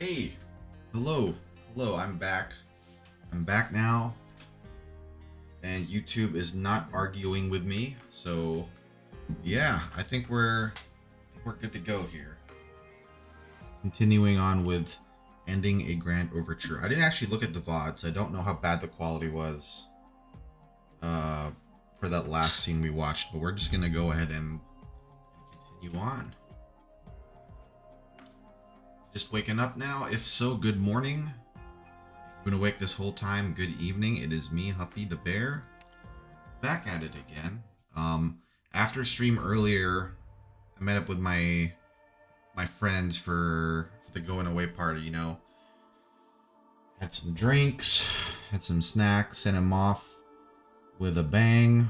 Hey, hello, hello, I'm back. I'm back now, and YouTube is not arguing with me, so yeah, I think we're good to go here. Continuing on with ending a grand overture. I didn't actually look at the VODs. I don't know how bad the quality was uh, for that last scene we watched, but we're just gonna go ahead and continue on. Just waking up now? If so, good morning. If you've been awake this whole time, good evening. It is me, Huffy the Bear, back at it again. After stream earlier, I met up with my friends for the going away party, you know. Had some drinks, had some snacks, sent them off with a bang.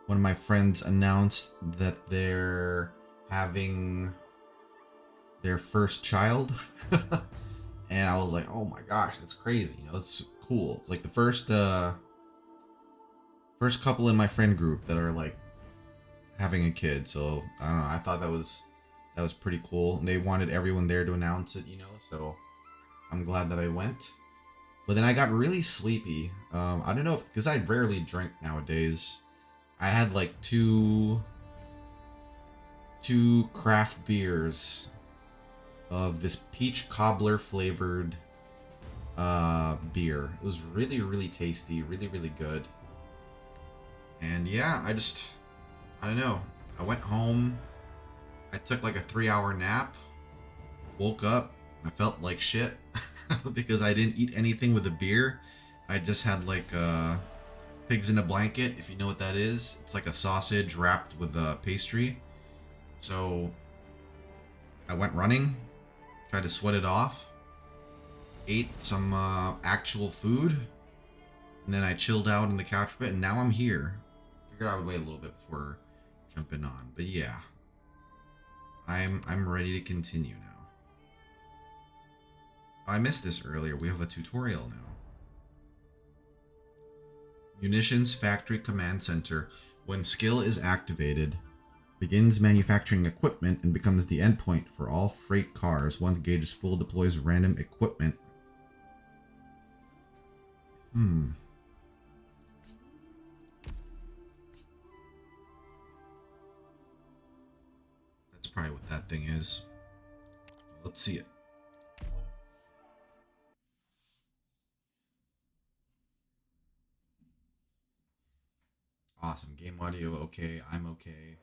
One of my friends announced that they're having their first child. And I was like, oh my gosh, that's crazy. You know, it's cool. It's like the first couple in my friend group that are like having a kid. So I don't know. I thought that was pretty cool. And they wanted everyone there to announce it, you know. So I'm glad that I went. But then I got really sleepy. I don't know if because I rarely drink nowadays. I had like two craft beers of this peach cobbler flavored beer. It was really tasty, really good. And yeah, I don't know. I went home. I took like a 3-hour nap. Woke up. I felt like shit because I didn't eat anything with a beer. I just had like pigs in a blanket, if you know what that is. It's like a sausage wrapped with a pastry. So I went running, tried to sweat it off, ate some actual food, and then I chilled out on the couch a bit, and now I'm here. Figured I would wait a little bit before jumping on, but yeah, I'm ready to continue now. I missed this earlier. We have a tutorial now. Munitions Factory Command Center. When skill is activated, begins manufacturing equipment and becomes the endpoint for all freight cars. Once gauge is full, deploys random equipment. That's probably what that thing is. Let's see it. Awesome. Game audio okay. I'm okay.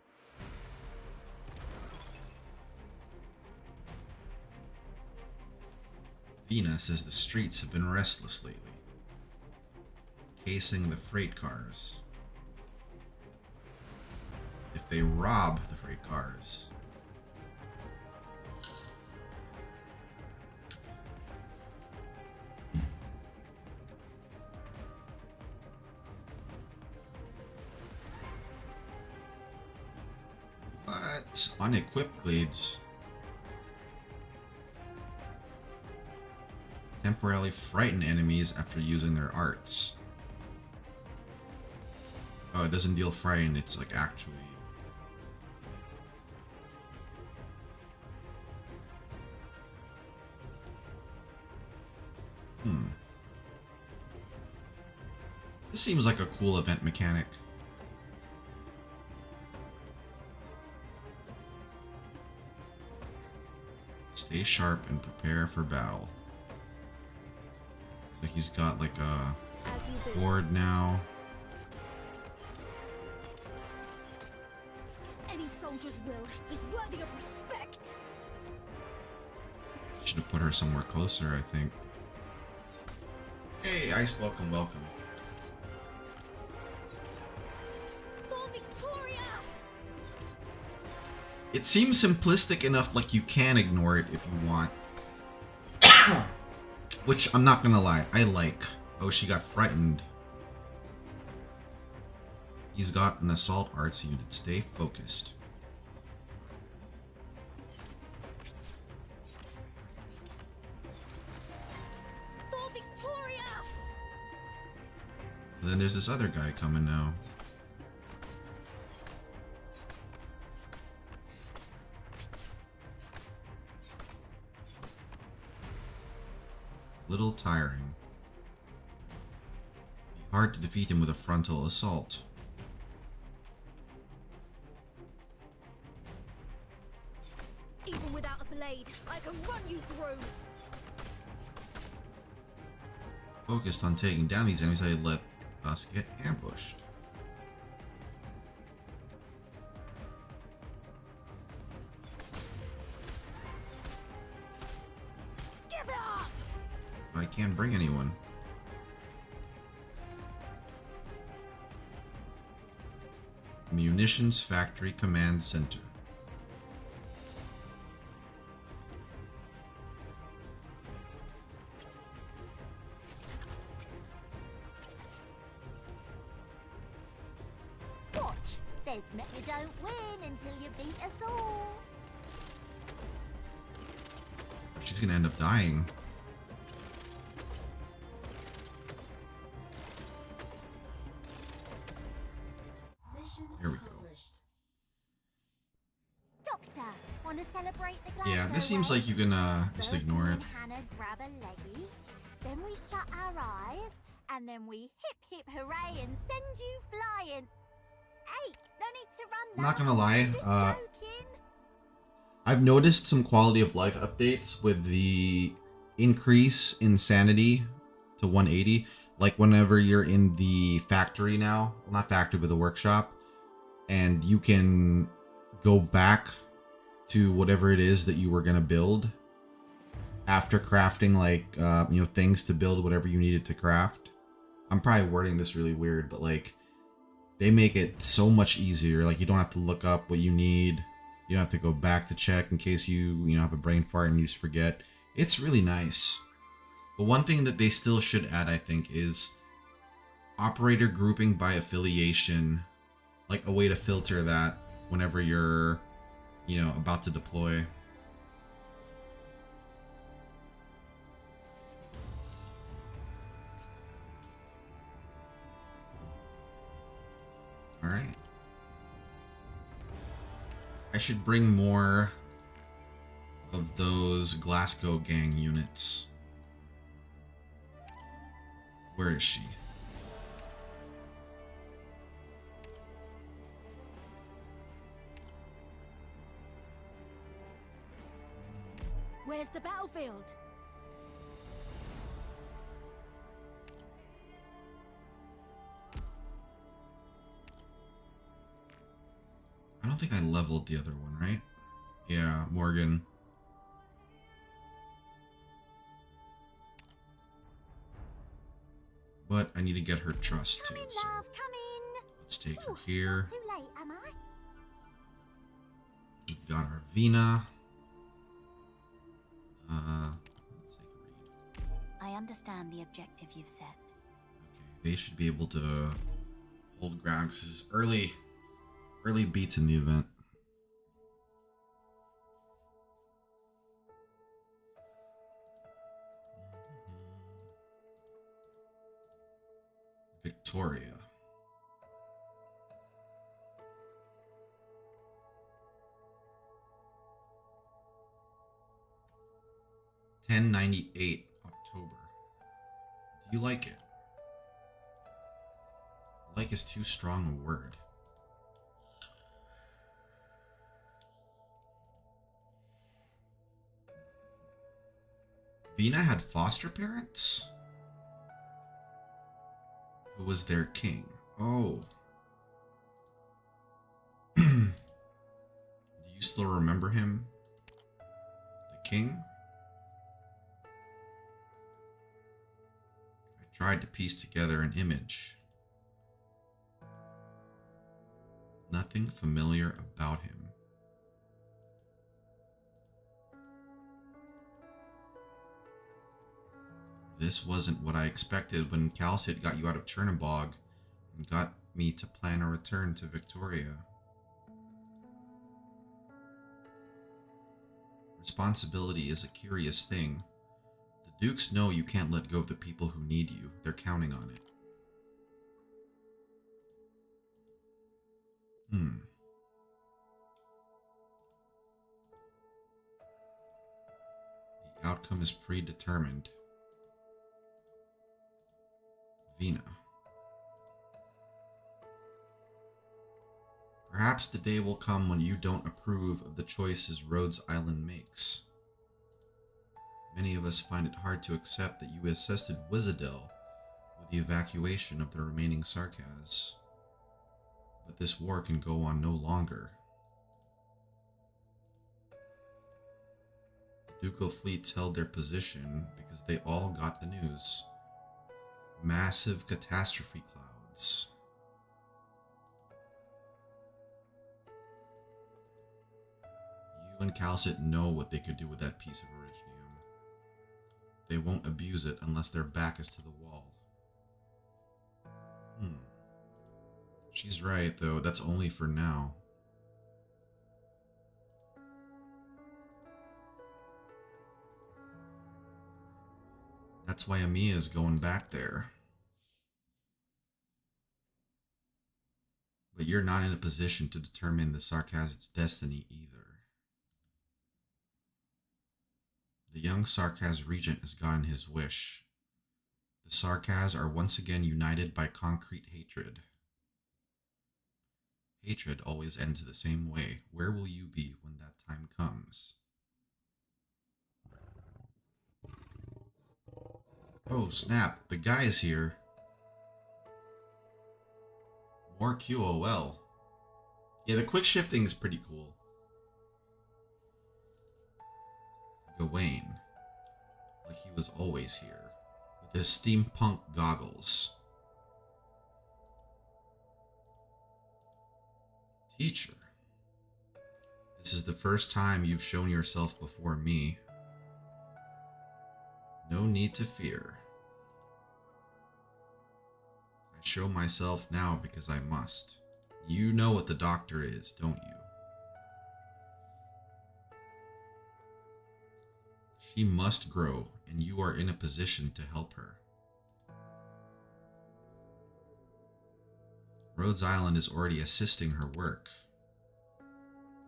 Vina says the streets have been restless lately. Casing the freight cars. If they rob the freight cars. What? Unequipped glades. Temporarily frighten enemies after using their arts. Oh, it doesn't deal frighten, it's like actually... This seems like a cool event mechanic. Stay sharp and prepare for battle. So he's got like a board now. Any soldier's will is worthy of respect. Should have put her somewhere closer, I think. Hey, Ice, welcome. For Victoria! It seems simplistic enough, like you can ignore it if you want. Which, I'm not gonna lie, I like. Oh, she got frightened. He's got an assault arts unit. Stay focused. For Victoria! And then there's this other guy coming now. Little tiring. Be hard to defeat him with a frontal assault. Even without a blade, I can run you through. Focused on taking down these enemies, I let us get ambushed. Give it up! I can't bring anyone. Munitions Factory Command Center. Watch, there's you don't win until you beat us all. She's gonna end up dying. Here we go. Doctor, want to celebrate the Yeah, this seems like you can just ignore it. Hannah grab a leg each, then we shut our eyes, and then we hip hip hooray and send you flying. Hey, no need to run. I'm not now. gonna lie, Just joking. I've noticed some quality of life updates with the increase in sanity to 180. Like whenever you're in the factory now, well, not factory, but the workshop, and you can go back to whatever it is that you were gonna build after crafting, like things to build whatever you needed to craft. I'm probably wording this really weird, but like they make it so much easier. Like you don't have to look up what you need. You don't have to go back to check in case you have a brain fart and you just forget. It's really nice. But one thing that they still should add, I think, is operator grouping by affiliation, like a way to filter that whenever you're, about to deploy. All right. I should bring more of those Glasgow gang units. Where is she? Where's the battlefield? I don't think I leveled the other one, right? Yeah, Morgan. But I need to get her trust too. Come in, So love, come in. let's take her Ooh, here. not too late, am I? We've got our Vina. Let's take a read. I understand the objective you've set. Okay, they should be able to hold ground because it's early beats in the event. Victoria. $10.98 October. Do you like it? Like is too strong a word. Vina had foster parents? Who was their king? Oh. Do you still remember him? The king? I tried to piece together an image. Nothing familiar about him. This wasn't what I expected when Calcit got you out of Chernobog and got me to plan a return to Victoria. Responsibility is a curious thing. The Dukes know you can't let go of the people who need you. They're counting on it. The outcome is predetermined. Vina. Perhaps the day will come when you don't approve of the choices Rhodes Island makes. Many of us find it hard to accept that you assisted Wizardel with the evacuation of the remaining Sarkaz. But this war can go on no longer. The ducal fleets held their position because they all got the news. Massive catastrophe clouds. You and Calcit know what they could do with that piece of Originium. They won't abuse it unless their back is to the wall. She's right, though. That's only for now. That's why Amiya's going back there. But you're not in a position to determine the Sarkaz's destiny either. The young Sarkaz regent has gotten his wish. The Sarkaz are once again united by concrete hatred. Hatred always ends the same way. Where will you be when that time comes? Oh snap, the guy is here. More QOL. Yeah, the quick shifting is pretty cool. Gawain. Like he was always here. With his steampunk goggles. Teacher. This is the first time you've shown yourself before me. No need to fear. I show myself now because I must. You know what the doctor is, don't you? She must grow, and you are in a position to help her. Rhodes Island is already assisting her work.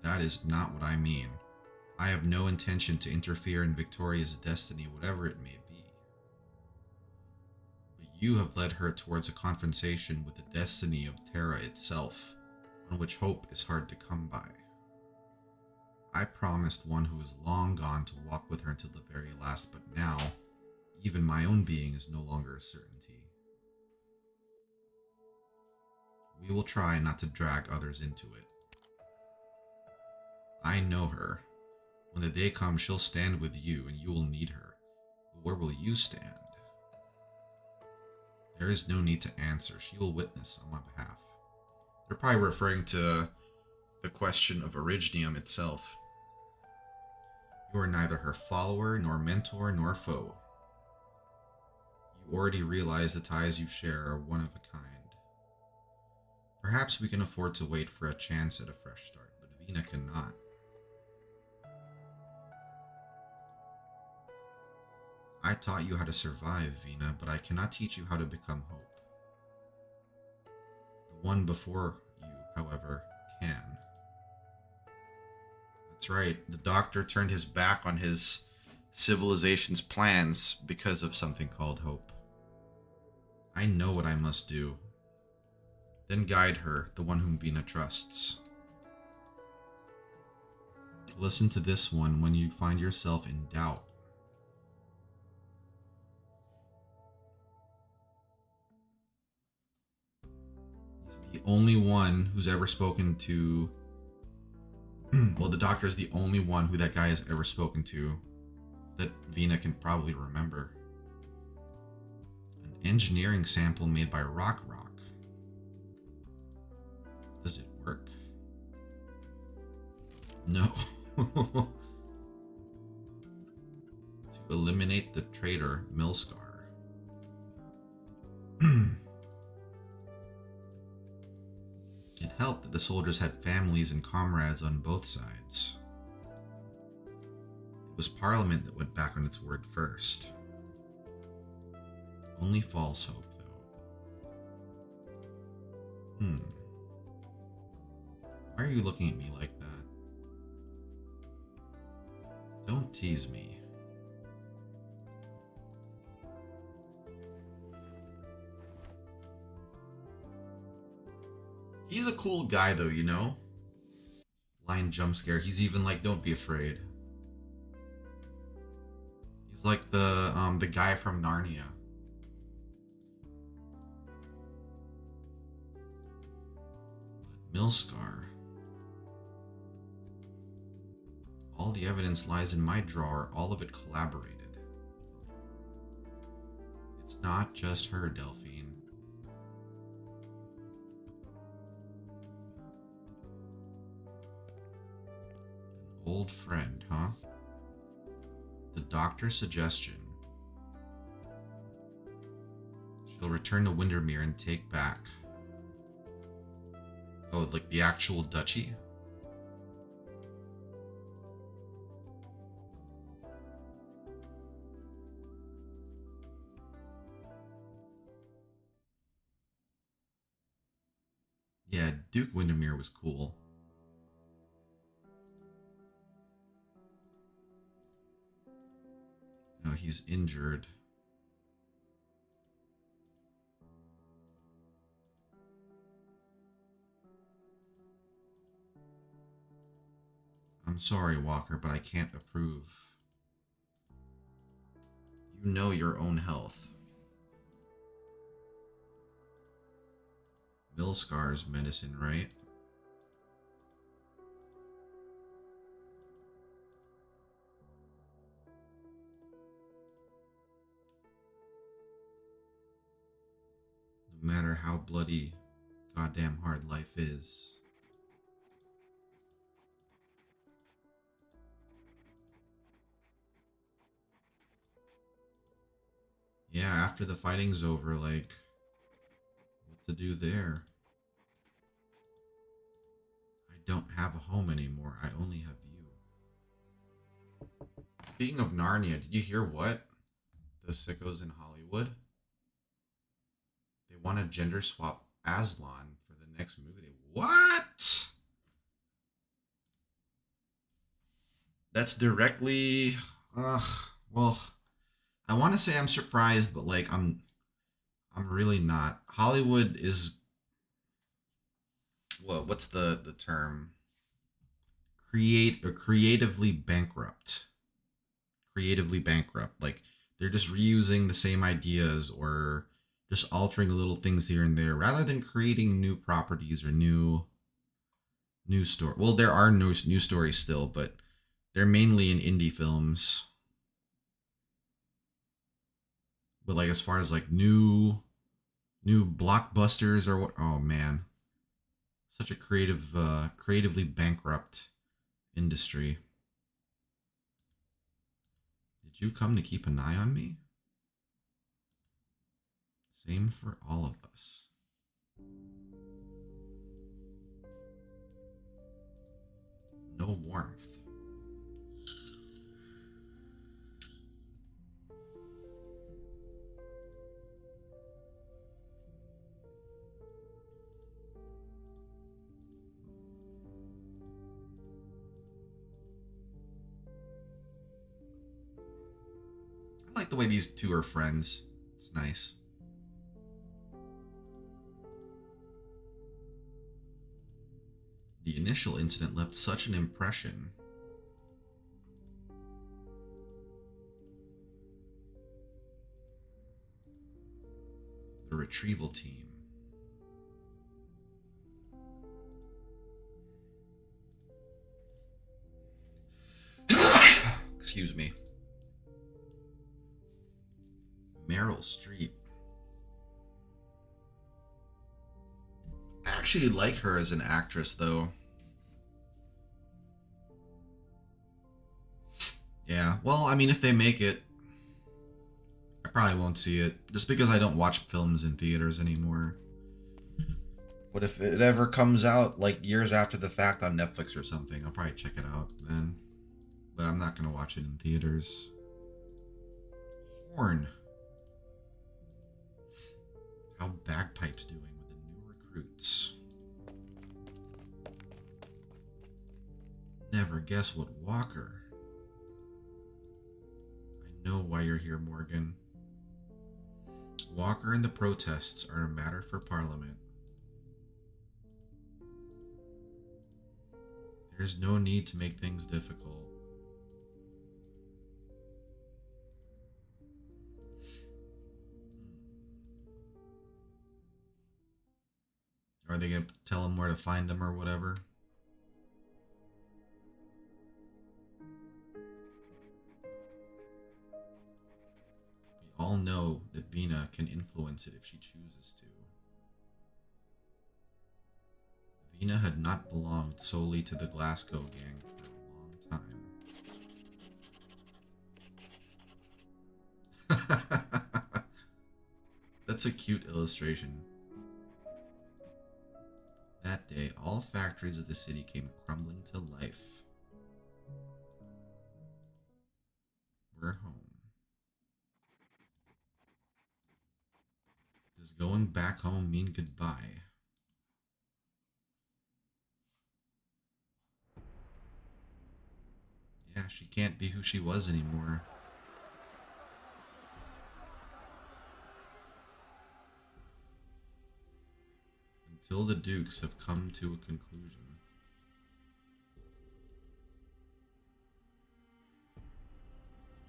That is not what I mean. I have no intention to interfere in Victoria's destiny, whatever it may be. But you have led her towards a confrontation with the destiny of Terra itself, on which hope is hard to come by. I promised one who is long gone to walk with her until the very last, but now, even my own being is no longer a certainty. We will try not to drag others into it. I know her. When the day comes, she'll stand with you, and you will need her. But where will you stand? There is no need to answer. She will witness on my behalf. They're probably referring to the question of Originium itself. You are neither her follower, nor mentor, nor foe. You already realize the ties you share are one of a kind. Perhaps we can afford to wait for a chance at a fresh start, but Vina cannot. I taught you how to survive, Vina, but I cannot teach you how to become hope. The one before you, however, can. That's right, the doctor turned his back on his civilization's plans because of something called hope. I know what I must do. Then guide her, the one whom Vina trusts. Listen to this one when you find yourself in doubt. He's the only one who's ever spoken to... well, the doctor is the only one who that guy has ever spoken to that Vina can probably remember. An engineering sample made by Rock. Does it work? No. To eliminate the traitor, Milscar. It helped that the soldiers had families and comrades on both sides. It was Parliament that went back on its word first. Only false hope, though. Why are you looking at me like that? Don't tease me. He's a cool guy though, you know? Lion jump scare. He's even like, don't be afraid. He's like the guy from Narnia. Milscar. All the evidence lies in my drawer, all of it collaborated. It's not just her, Delphine. An old friend, huh? The doctor's suggestion. She'll return to Windermere and take back. Oh, like the actual duchy? Yeah, Duke Windermere was cool. No, he's injured. I'm sorry, Walker, but I can't approve. You know your own health. Milscar's medicine, right? No matter how bloody goddamn hard life is. Yeah, after the fighting's over, like, what to do there? I don't have a home anymore. I only have you. Speaking of Narnia, did you hear what? The sickos in Hollywood? They want to gender swap Aslan for the next movie. What? That's directly... well... I want to say I'm surprised, but like I'm really not. Hollywood is what's the term? Creatively bankrupt. Creatively bankrupt. Like they're just reusing the same ideas or just altering little things here and there rather than creating new properties or new story. Well, there are new stories still, but they're mainly in indie films. But like as far as like new blockbusters or what, oh man, such a creatively bankrupt industry. Did you come to keep an eye on me? Same for all of us. No warmth. I like the way these two are friends. It's nice. The initial incident left such an impression. The retrieval team. Excuse me. Meryl Streep. I actually like her as an actress, though. Yeah, well, I mean, if they make it, I probably won't see it, just because I don't watch films in theaters anymore. But if it ever comes out, like, years after the fact on Netflix or something, I'll probably check it out then. But I'm not going to watch it in theaters. Horn. How Bagpipe's doing with the new recruits. Never guess what Walker. I know why you're here, Morgan. Walker and the protests are a matter for Parliament. There's no need to make things difficult. Are they going to tell him where to find them or whatever? We all know that Vina can influence it if she chooses to. Vina had not belonged solely to the Glasgow gang for a long time. That's a cute illustration. That day, all factories of the city came crumbling to life. We're home. Does going back home mean goodbye? Yeah, she can't be who she was anymore. Until the Dukes have come to a conclusion.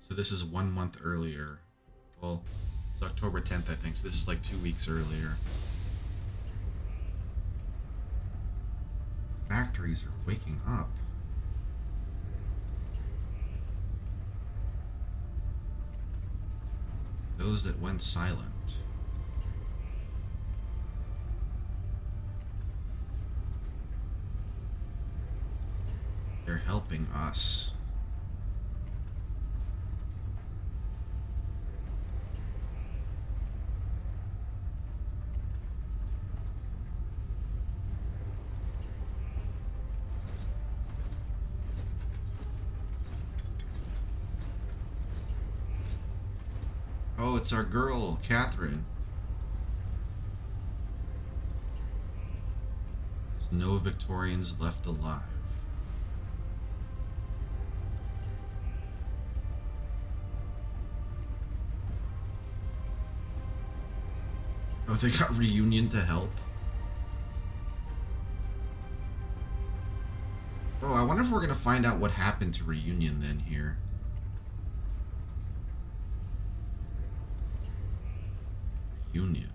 So this is 1 month earlier. Well, it's October 10th, I think, so this is like 2 weeks earlier. Factories are waking up. Those that went silent. They're helping us. Oh, it's our girl, Catherine. There's no Victorians left alive. Oh, they got Reunion to help. Oh, I wonder if we're gonna find out what happened to Reunion then here. Reunion.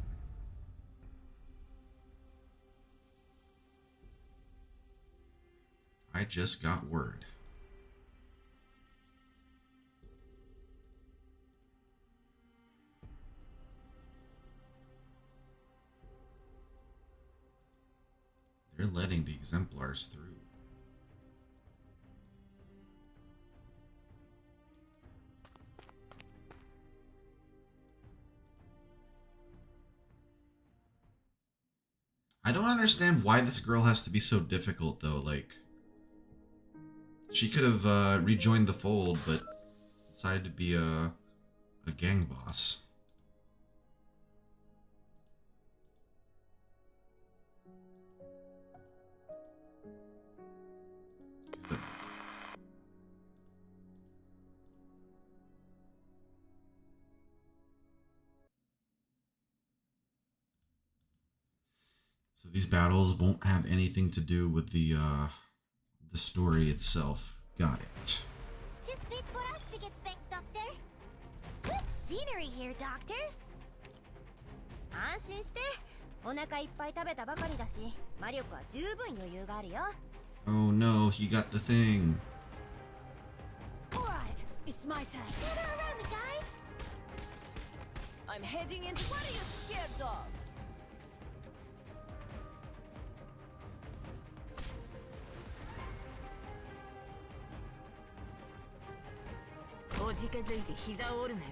I just got word. They're letting the exemplars through. I don't understand why this girl has to be so difficult, though. Like, she could have rejoined the fold, but decided to be a gang boss. Good. So these battles won't have anything to do with the story itself. Got it. Just wait for us to get back, Doctor. Good scenery here, Doctor. 安心して。お腹いっぱい食べたばかりだし、魔力は十分余裕があるよ。Oh no, he got the thing. Alright, it's my turn. Get around me, guys. I'm heading into. What are you scared of? おじけづいて膝を折るなよ。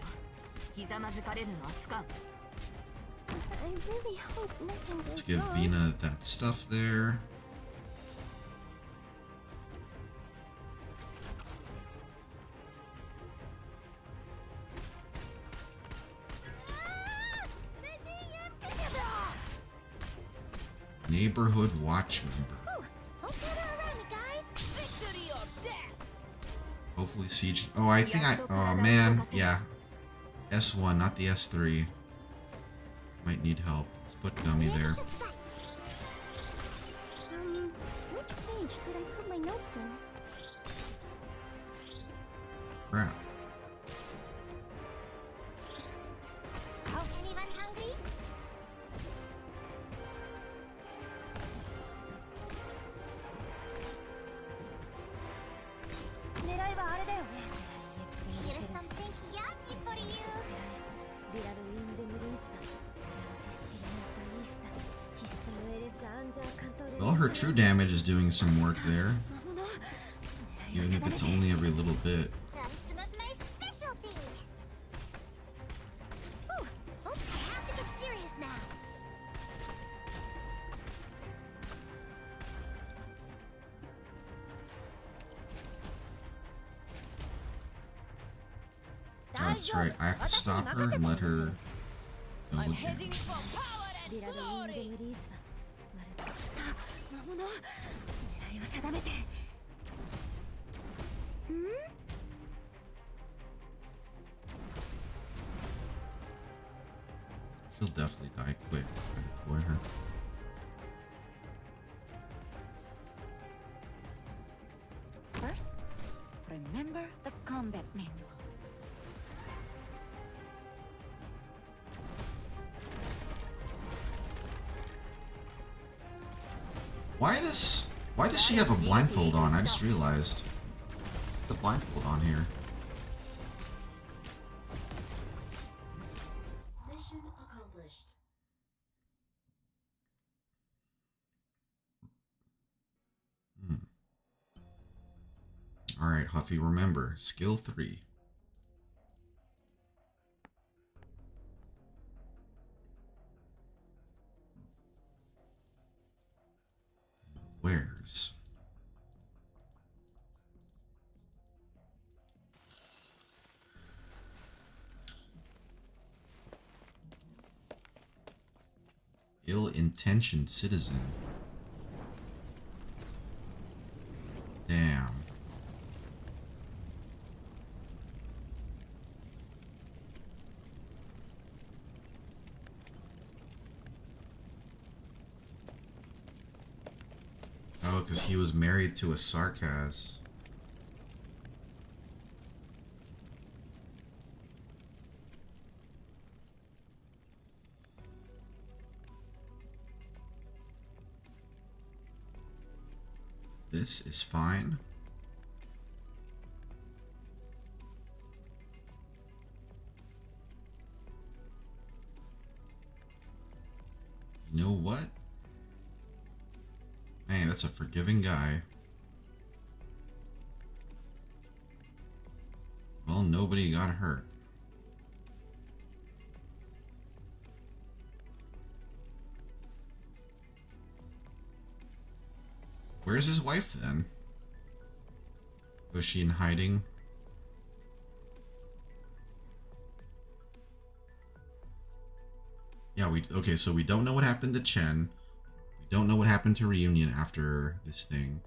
ひざまずかれるのは好かん。I really hope nothing Let's goes give wrong. Vina that stuff there. Neighborhood watch member. Hope you're around me, guys. Victory or death. Hopefully siege. Oh, I think I. Oh man, yeah. S1, not the S3. Might need help. Let's put Gummy there. Which page did I put my notes in? Crap. Oh, anyone hungry? Here's something yummy for you. Well, her true damage is doing some work there, even if it's only every little bit. That is some of my specialty. Oh, I have to get serious now. Oh, that's right. I have to stop her and let her go I'm again. heading for power and glory. She'll definitely die quick if I deploy her. First, remember the combat manual. Why does she have a blindfold on? I just realized. The blindfold on here. Mission accomplished. Alright, Huffy, remember, skill 3. Where's? Ill-intentioned citizen. Damn. Oh, because he was married to a Sarkaz. This is fine. You know what? Hey, that's a forgiving guy. Well, nobody got hurt. Where's his wife then? Was she in hiding? Yeah, okay, so we don't know what happened to Chen. We don't know what happened to Reunion after this thing.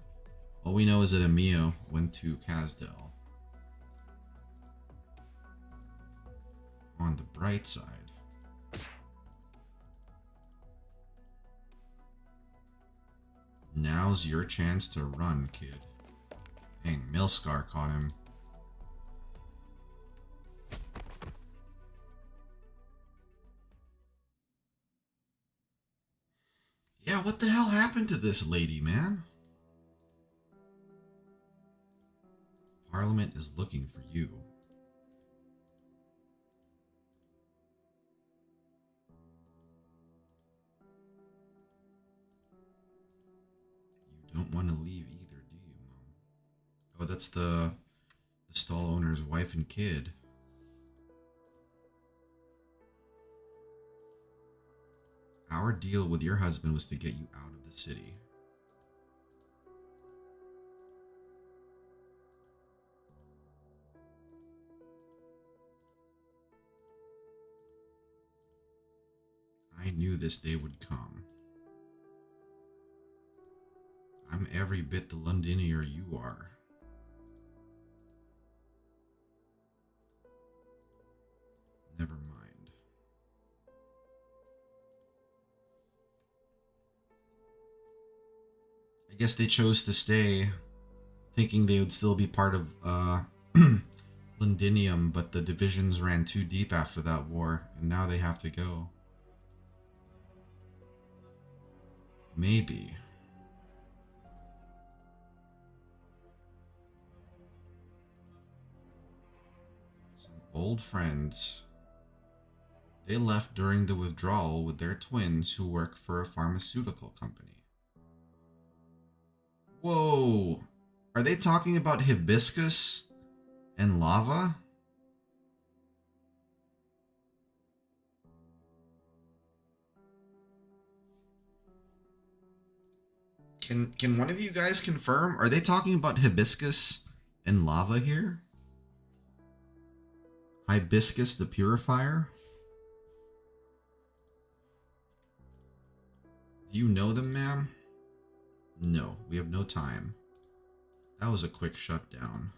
All we know is that Emil went to Kazdel. On the bright side. Now's your chance to run, kid. Dang, Milscar caught him. Yeah, what the hell happened to this lady, man? Parliament is looking for you. You don't want to leave either, do you, Mom? Oh, that's the stall owner's wife and kid. Our deal with your husband was to get you out of the city. I knew this day would come. I'm every bit the Londonier you are. Never mind. guess they chose to stay, thinking they would still be part of Londinium, but the divisions ran too deep after that war, and now they have to go. Maybe. Some old friends. They left during the withdrawal with their twins who work for a pharmaceutical company. Whoa! Are they talking about hibiscus and lava? Can one of you guys confirm? Are they talking about hibiscus and lava here? Hibiscus the Purifier? Do you know them, ma'am? No, we have no time. That was a quick shutdown.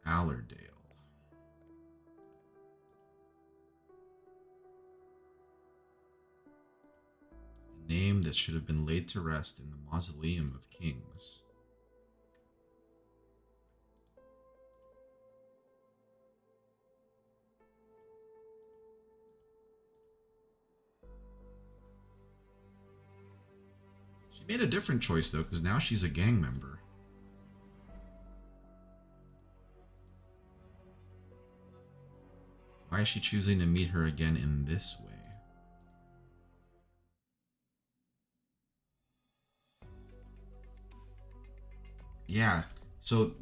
Allerdale. A name that should have been laid to rest in the mausoleum of kings. She made a different choice though, because now she's a gang member. Why is she choosing to meet her again in this way? Yeah, so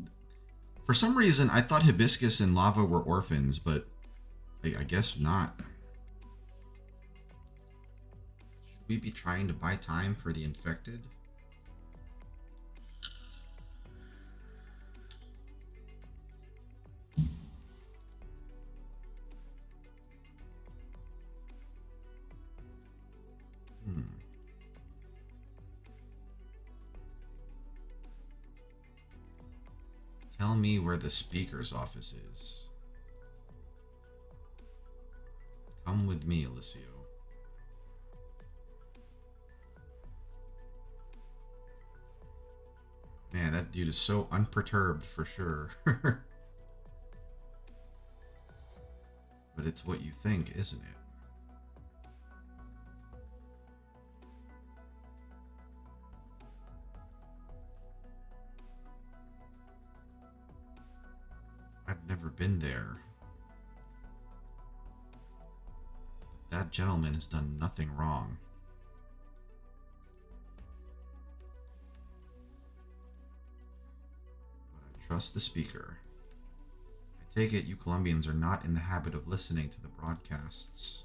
for some reason I thought hibiscus and lava were orphans, but I guess not. Should we be trying to buy time for the infected? Tell me where the speaker's office is. Come with me, Alicio. Man, that dude is so unperturbed for sure. But it's what you think, isn't it? I've never been there. But that gentleman has done nothing wrong. But I trust the speaker. I take it you Colombians are not in the habit of listening to the broadcasts.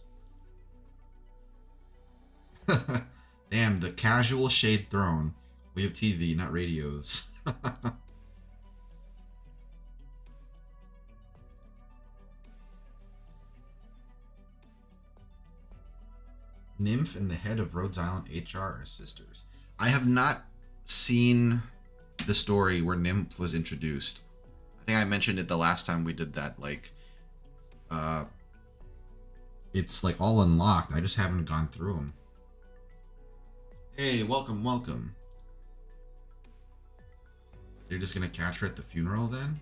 Damn, the casual shade thrown. We have TV, not radios. Nymph and the head of Rhodes Island HR are sisters. I have not seen the story where Nymph was introduced. I think I mentioned it the last time we did that. Like, it's like all unlocked. I just haven't gone through them. Hey, welcome, welcome. They're just gonna catch her at the funeral then?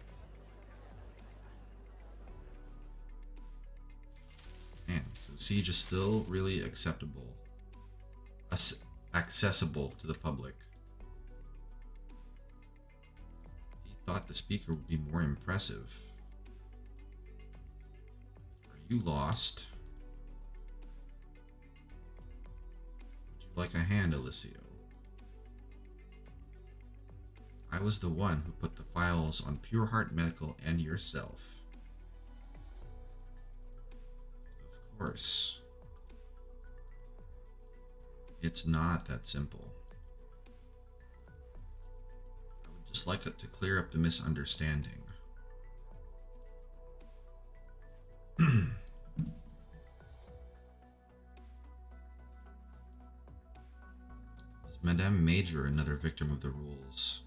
Man, so Siege is still really acceptable. Accessible to the public. He thought the speaker would be more impressive. Are you lost? Would you like a hand, Alicio? I was the one who put the files on Pure Heart Medical and yourself. Of course. It's not that simple. I would just like it to clear up the misunderstanding. Is Madame Major another victim of the rules?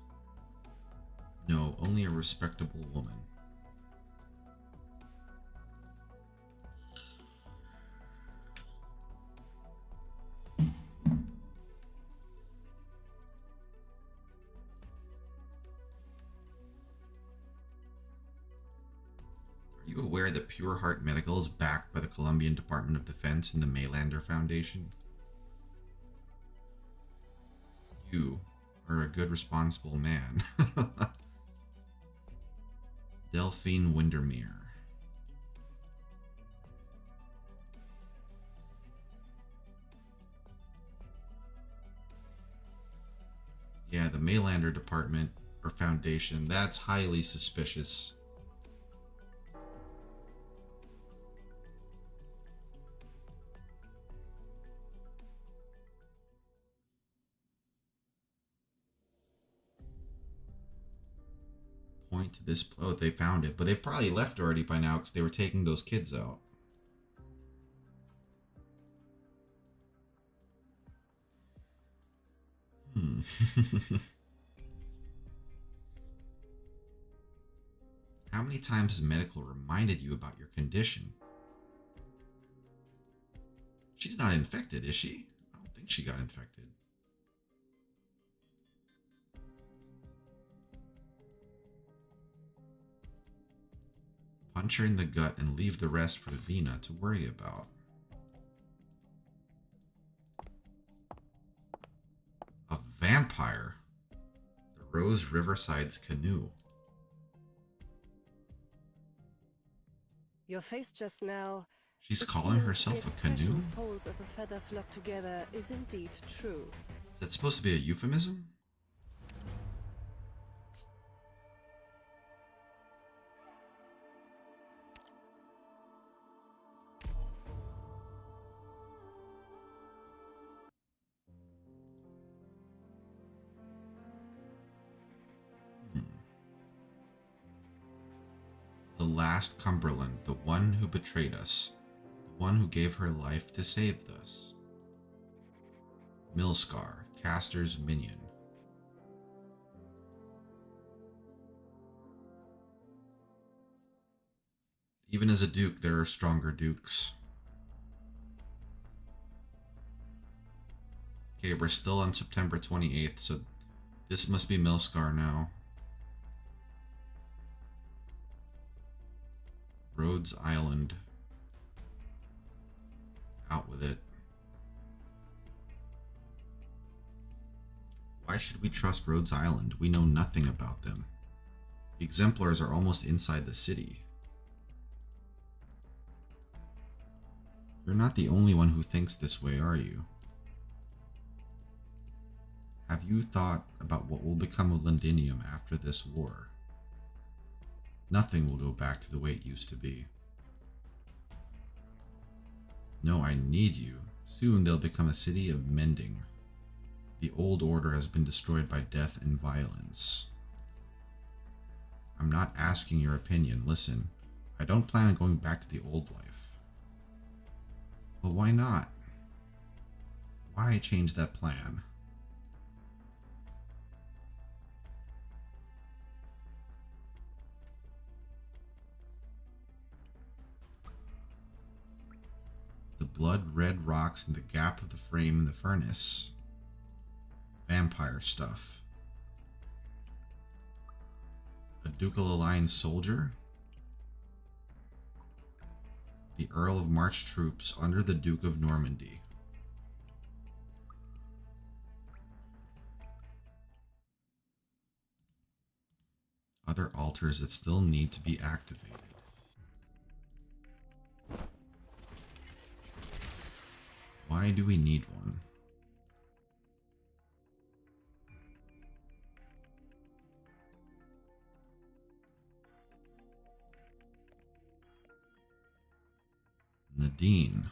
No, only a respectable woman. aware that Pure Heart Medical is backed by the Colombian Department of Defense and the Maylander Foundation? You are a good, responsible man. Delphine Windermere. Yeah, the Maylander Department or Foundation, that's highly suspicious. Point to this. Oh, they found it, but they've probably left already by now because they were taking those kids out. How many times has medical reminded you about your condition? She's not infected, is she? I don't think she got infected. Punch her in the gut and leave the rest for Vina to worry about. A vampire? The Rose Riverside's canoe. Your face just now. She's it calling seems herself the a canoe? expression folds of a feather flock together is indeed true. Is that supposed to be a euphemism? The last Cumberland, the one who betrayed us, the one who gave her life to save us. Milscar, Caster's minion. Even as a duke, there are stronger dukes. Okay, we're still on September 28th, so this must be Milscar now. Rhodes Island. Out with it. Why should we trust Rhodes Island? We know nothing about them. The exemplars are almost inside the city. You're not the only one who thinks this way, are you? Have you thought about what will become of Londinium after this war? Nothing will go back to the way it used to be. No, I need you. Soon they'll become a city of mending. The old order has been destroyed by death and violence. I'm not asking your opinion. Listen, I don't plan on going back to the old life. But why not? Why change that plan? The blood-red rocks in the gap of the frame in the furnace. Vampire stuff. A Ducal Alliance soldier? The Earl of March troops under the Duke of Normandy. Other altars that still need to be activated. Why do we need one? Nadine.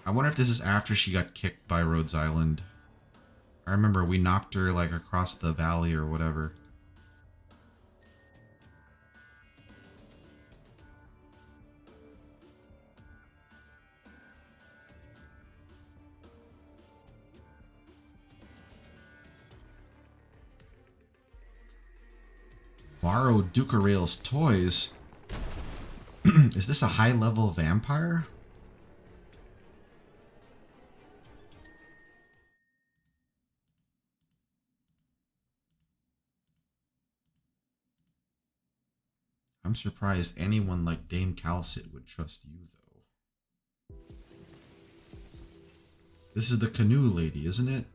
I wonder if this is after she got kicked by Rhodes Island. I remember we knocked her like across the valley or whatever. Borrow Ducarail's toys? Is this a high-level vampire? I'm surprised anyone like Dame Calcit would trust you, though. This is the canoe lady, isn't it?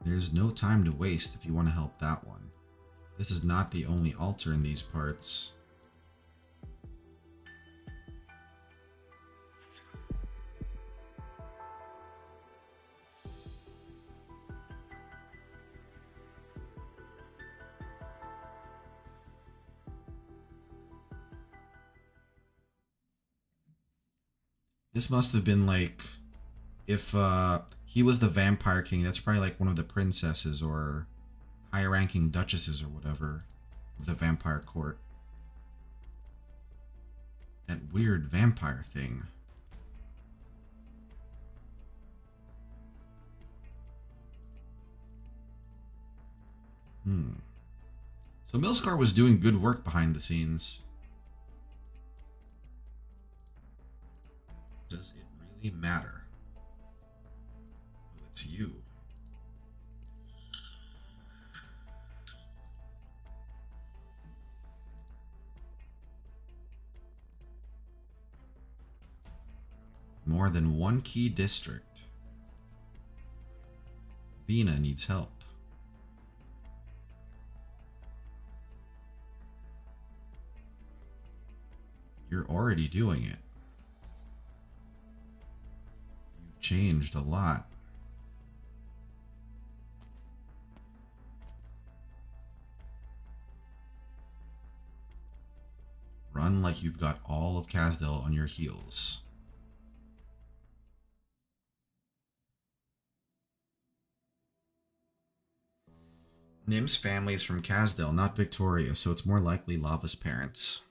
There's no time to waste if you want to help that one. This is not the only altar in these parts. This must have been like, if he was the vampire king, that's probably like one of the princesses or higher ranking duchesses or whatever of the vampire court. That weird vampire thing. So Milscar was doing good work behind the scenes. Does it really matter? Oh, it's you. More than one key district. Vina needs help. You're already doing it. You've changed a lot. Run like you've got all of Casdell on your heels. Nim's family is from Casdell, not Victoria, so it's more likely Lava's parents.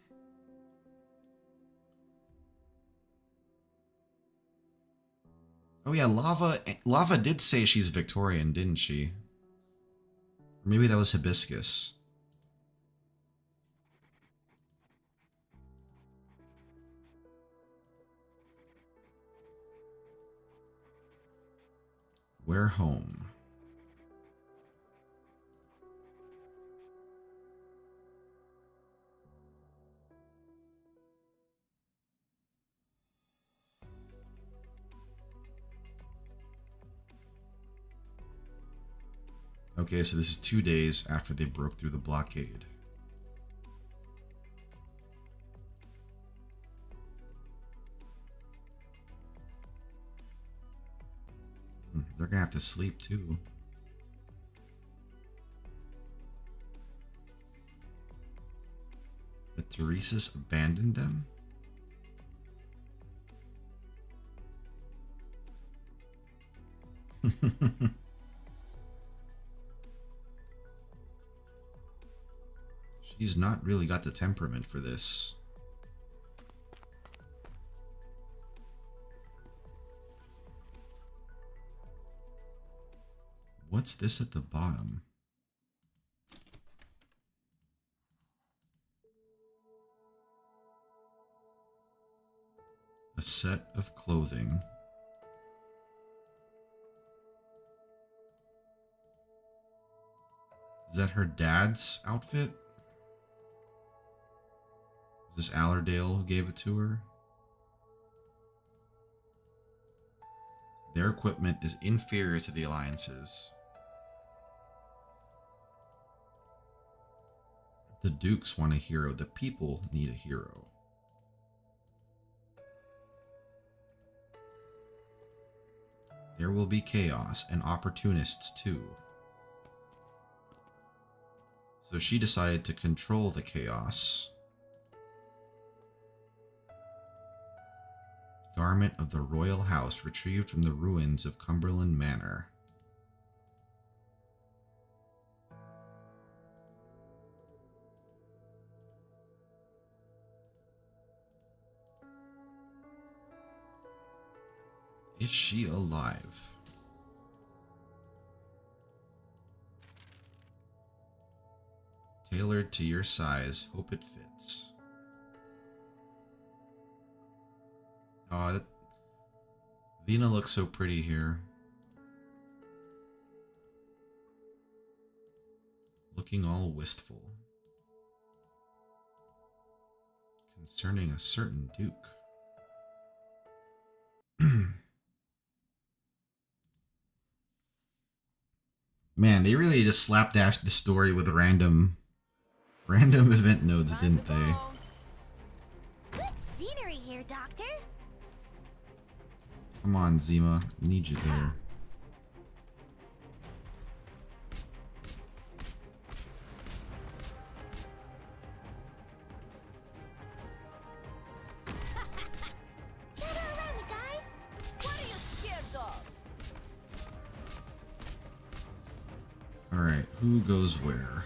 Oh yeah, Lava did say she's Victorian, didn't she? Or maybe that was Hibiscus. We're home. Okay, so this is 2 days after they broke through the blockade. They're gonna have to sleep too. The Teresa's abandoned them? She's not really got the temperament for this. What's this at the bottom? A set of clothing. Is that her dad's outfit? Is this Allerdale who gave it to her? Their equipment is inferior to the Alliance's. The Dukes want a hero. The people need a hero. There will be chaos and opportunists too. So she decided to control the chaos. Garment of the royal house retrieved from the ruins of Cumberland Manor. Is she alive? Tailored to your size. Hope it fits. Oh, Vina looks so pretty here. looking all wistful. Concerning a certain duke. Man, they really just slapdashed the story with random event nodes, didn't they? Good scenery here, Doctor. Come on, Zima. Need you there. Gather around me, guys. What are you scared of? Alright, who goes where?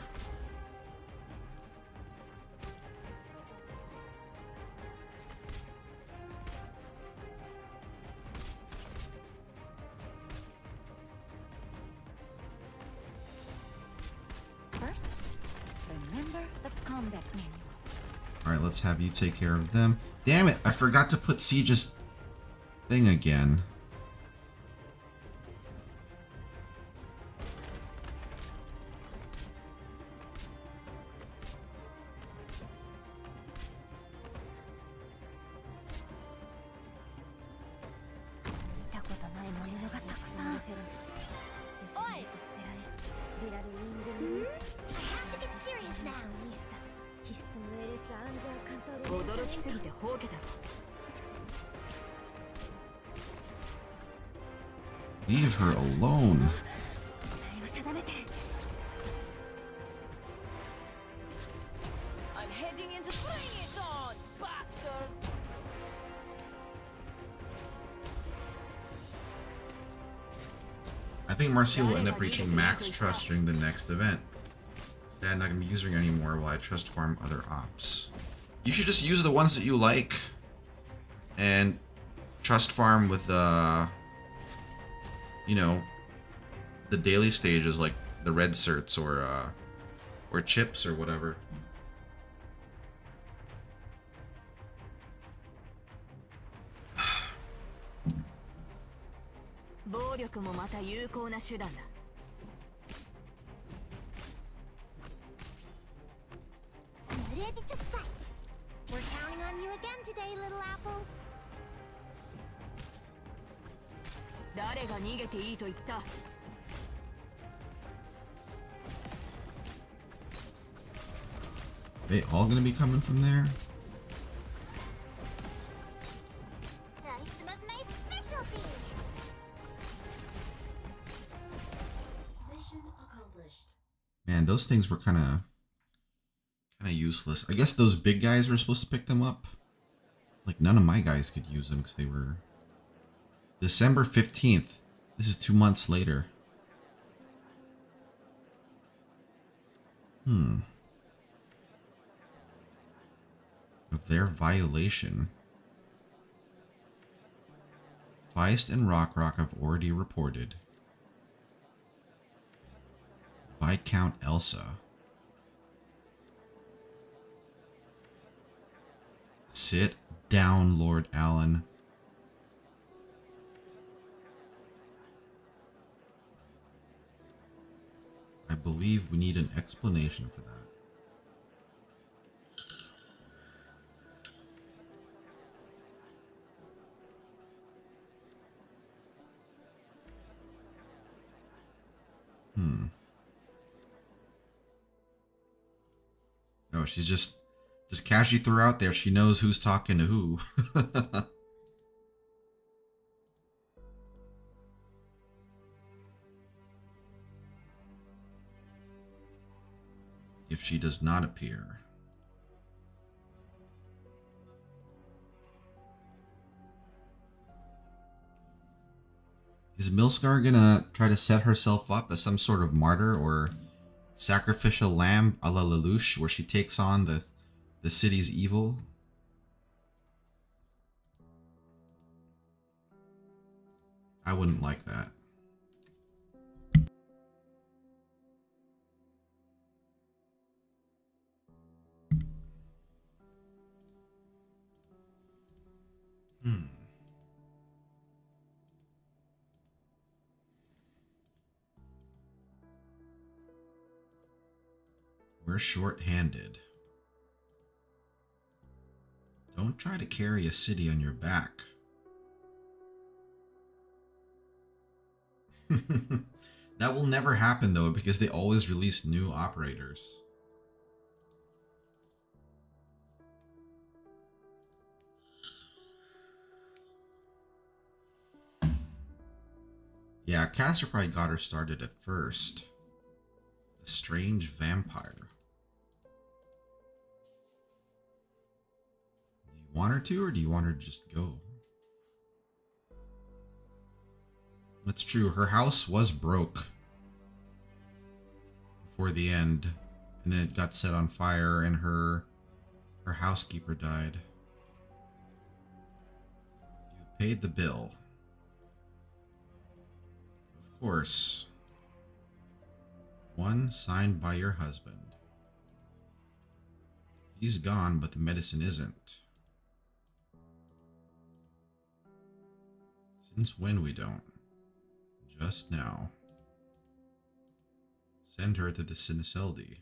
First, remember the combat manual. Alright, let's have you take care of them. Damn it, I forgot to put Siege's thing again. Oi! I have to get serious now. 驚きすぎてほうけた。 Leave her alone. I'm heading into playing it on, bastard! I think Marcia will end up reaching max trust during the next event. Sad, not gonna be using her anymore while I trust farm other ops. You should just use the ones that you like and trust farm with you know, the daily stages like the red certs or chips or whatever. Ready to fight. We're counting on you again today, little apple. 誰が逃げていいと言った? They all gonna be coming from there? Try some of my specialty. Mission accomplished. Man, those things were kind of useless. I guess those big guys were supposed to pick them up. Like, none of my guys could use them because they were... December 15th. This is 2 months later. Of their violation. Feist and Rock have already reported. Viscount Elsa. Sit down, Lord Allen. I believe we need an explanation for that. Oh, she's just casually threw out there. She knows who's talking to who. If she does not appear. Is Milscar gonna try to set herself up as some sort of martyr or sacrificial lamb a la Lelouch, where she takes on the city's evil? I wouldn't like that. We're short-handed. Don't try to carry a city on your back. That will never happen though, because they always release new operators. Yeah, Caster probably got her started at first. A strange vampire. Do you want her to, or do you want her to just go? That's true. Her house was broke before the end, and then it got set on fire, and her housekeeper died. You paid the bill. Of course. One signed by your husband. He's gone, but the medicine isn't. Since when we don't? Just now. Send her to the Siniceldi.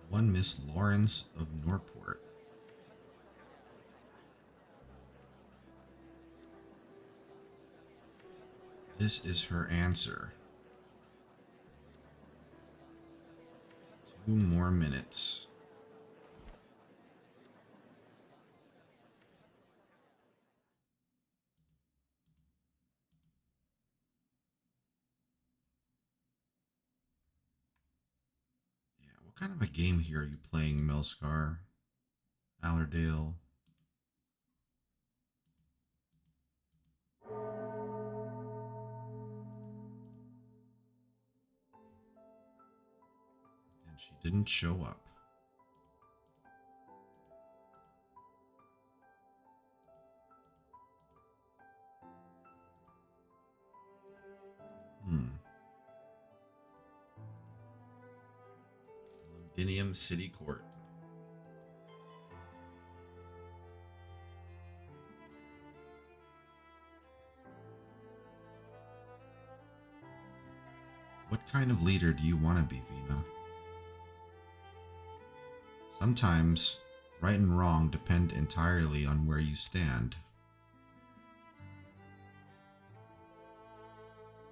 One Miss Lawrence of Norport. This is her answer. 2 more minutes. Yeah, what kind of a game here are you playing, Melskar? Allerdale? And she didn't show up. Londinium City Court. What kind of leader do you want to be, Vina? Sometimes, right and wrong depend entirely on where you stand.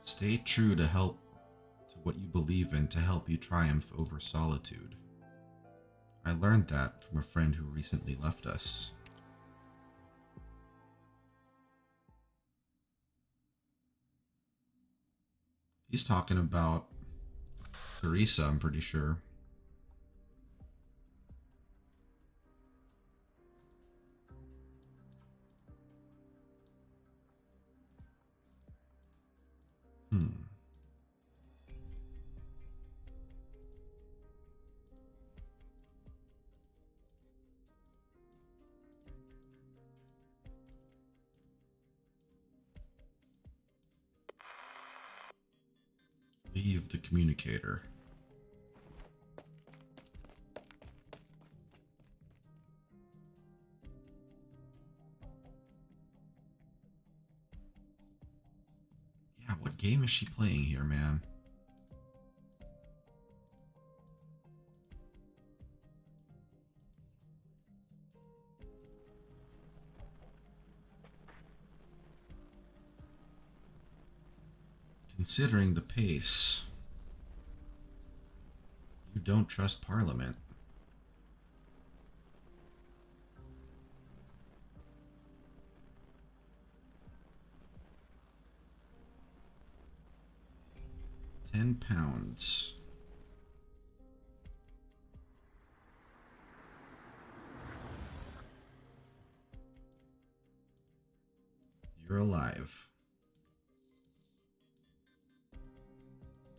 Stay true to what you believe in to help you triumph over solitude. I learned that from a friend who recently left us. He's talking about Teresa, I'm pretty sure. Leave the communicator. Yeah, what game is she playing here, man? Considering the pace, you don't trust Parliament. £10. You're alive.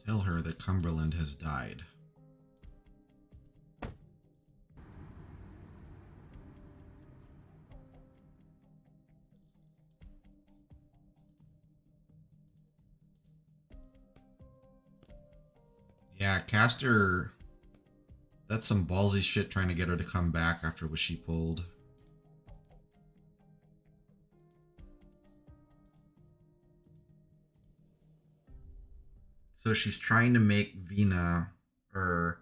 Tell her that Cumberland has died. Yeah, Caster That's some ballsy shit trying to get her to come back after what she pulled. So she's trying to make Vina or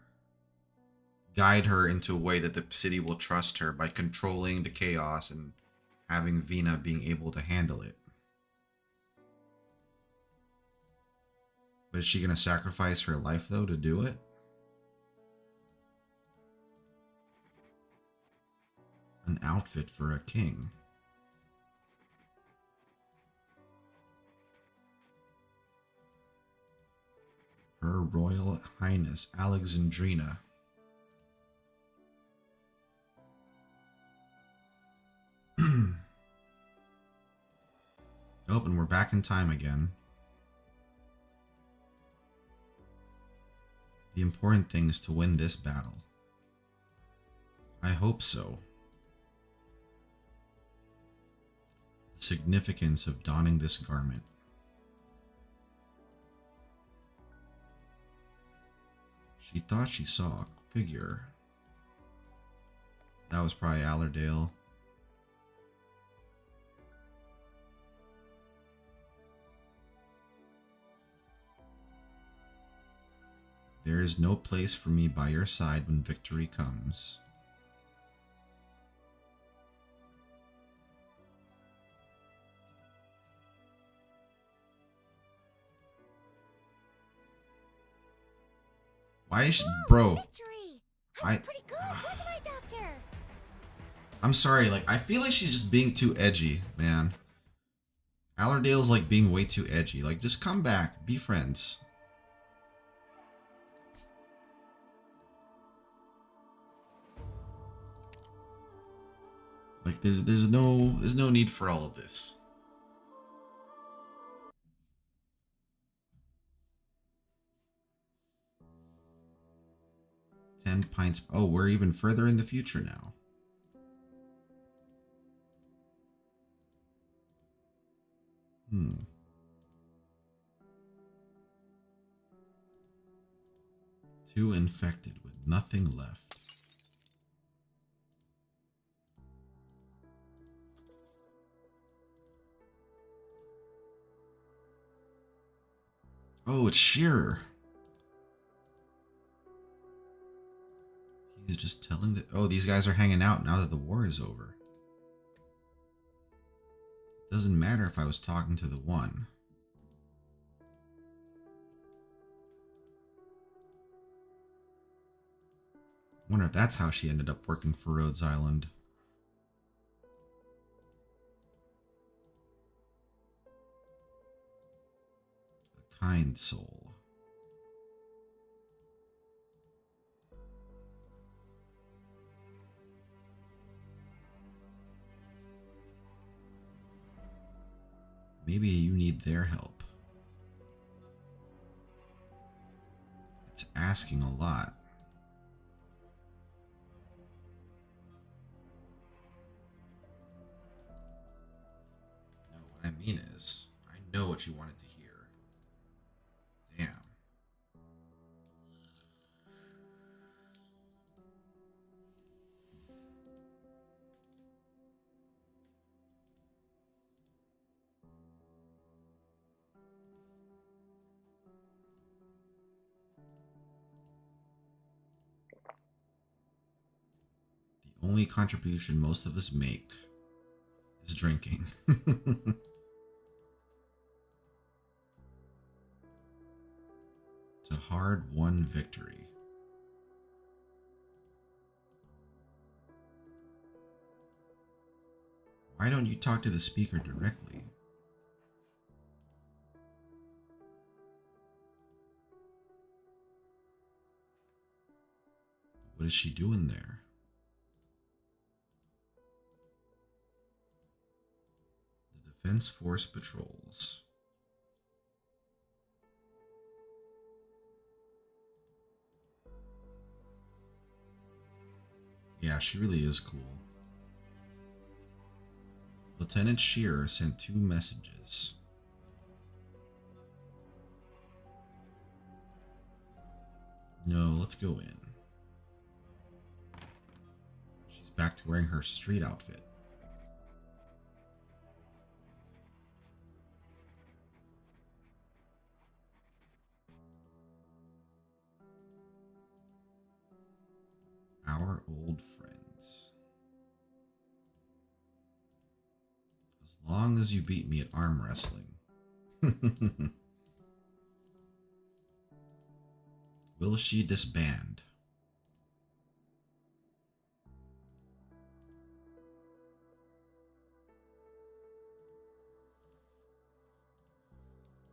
guide her into a way that the city will trust her by controlling the chaos and having Vina being able to handle it. But is she going to sacrifice her life, though, to do it? An outfit for a king. Her Royal Highness Alexandrina. Oh, and we're back in time again. The important thing is to win this battle. I hope so. The significance of donning this garment. She thought she saw a figure. That was probably Allerdale. There is no place for me by your side when victory comes. Why is she, bro? Victory! I was pretty good, wasn't I, Doctor? I'm sorry, like, I feel like she's just being too edgy, man. Allerdale's like being way too edgy. Like, just come back, be friends. Like, there's no need for all of this. $10 pints. Oh, we're even further in the future now. Two infected with nothing left. Oh, it's Shearer. He's just telling that. Oh, these guys are hanging out now that the war is over. Doesn't matter if I was talking to the one. Wonder if that's how she ended up working for Rhodes Island. A kind soul. Maybe you need their help. It's asking a lot. No, what I mean is, I know what you wanted to hear. Damn. The only contribution most of us make is drinking. To hard-won victory. Why don't you talk to the speaker directly? What is she doing there? The Defense Force patrols. Yeah, she really is cool. Lieutenant Shearer sent 2 messages. No, let's go in. to wearing her street outfit. Our old friends. As long as you beat me at arm wrestling. Will she disband?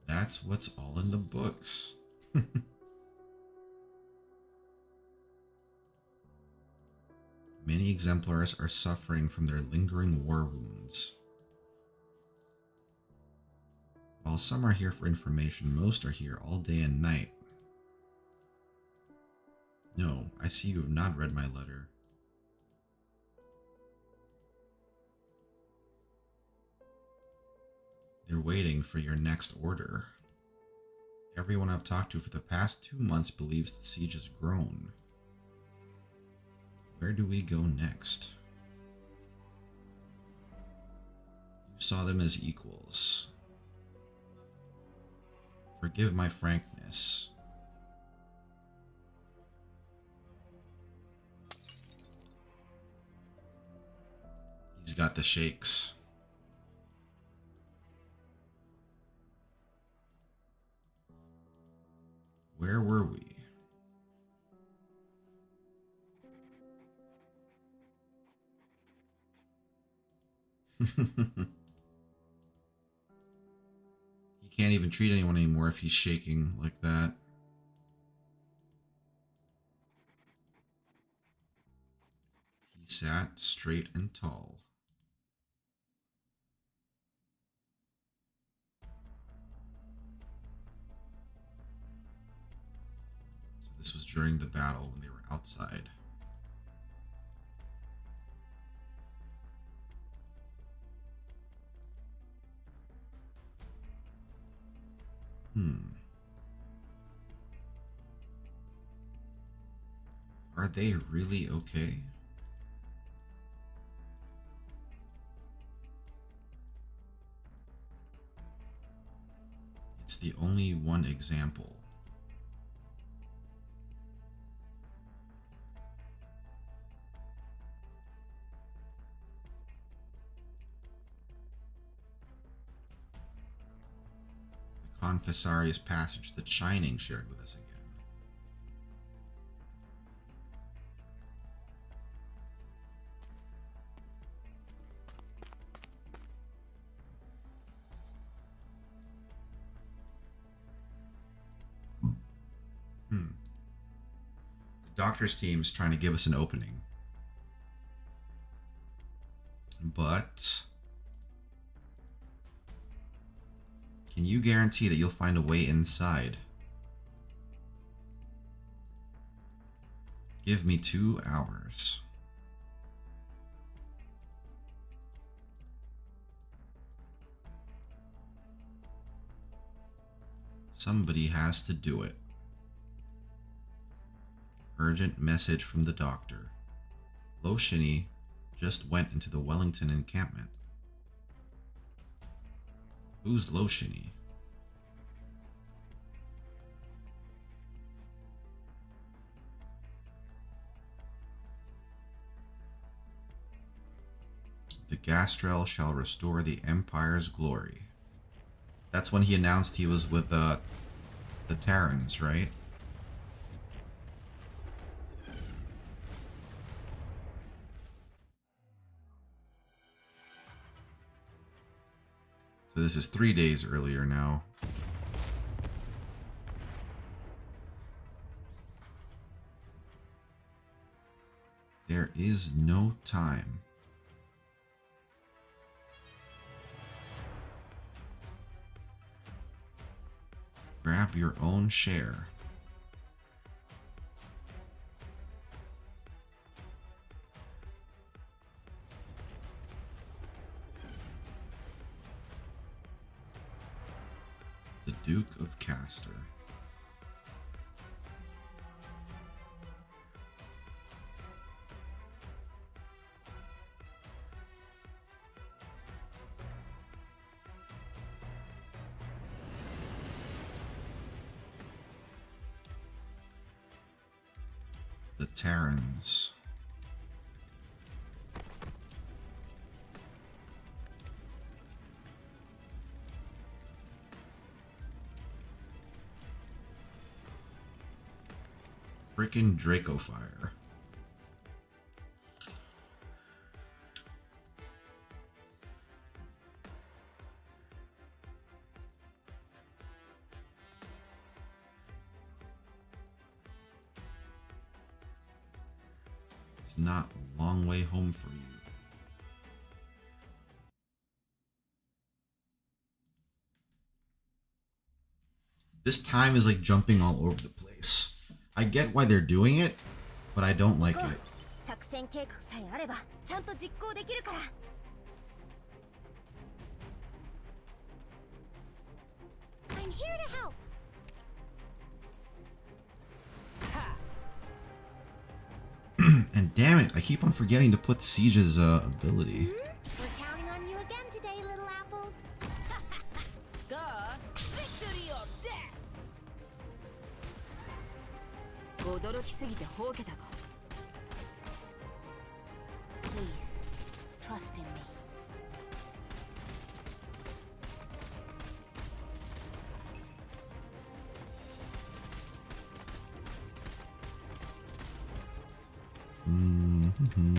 That's what's all in the books. Many exemplars are suffering from their lingering war wounds. While some are here for information, most are here all day and night. No, I see you have not read my letter. They're waiting for your next order. Everyone I've talked to for the past 2 months believes the siege has grown. Where do we go next? You saw them as equals. Forgive my frankness. He's got the shakes. Where were we? He can't even treat anyone anymore if he's shaking like that. He sat straight and tall. So this was during the battle when they were outside. Are they really okay? It's the only one example. The Confessarius passage that Shining shared with us again. The doctor's team is trying to give us an opening. But can you guarantee that you'll find a way inside? Give me 2 hours. Somebody has to do it. Urgent message from the doctor. Lo Shinny just went into the Wellington encampment. Who's Lo Shinny? The Gastrel shall restore the Empire's glory. That's when he announced he was with the Terrans, right? So this is 3 days earlier now. There is no time. Grab your own share. The Duke of Castor. The Terrans. Freaking Draco Fire. It's not a long way home for you. This time is like jumping all over the place. I get why they're doing it, but I don't like it. 作戦計画さえあればちゃんと実行できるから。I'm here to help. And damn it, I keep on forgetting to put Siege's ability. We're counting on you again today, little apple. Victory or death. 驚きすぎてほうけたか。Please, trust in me.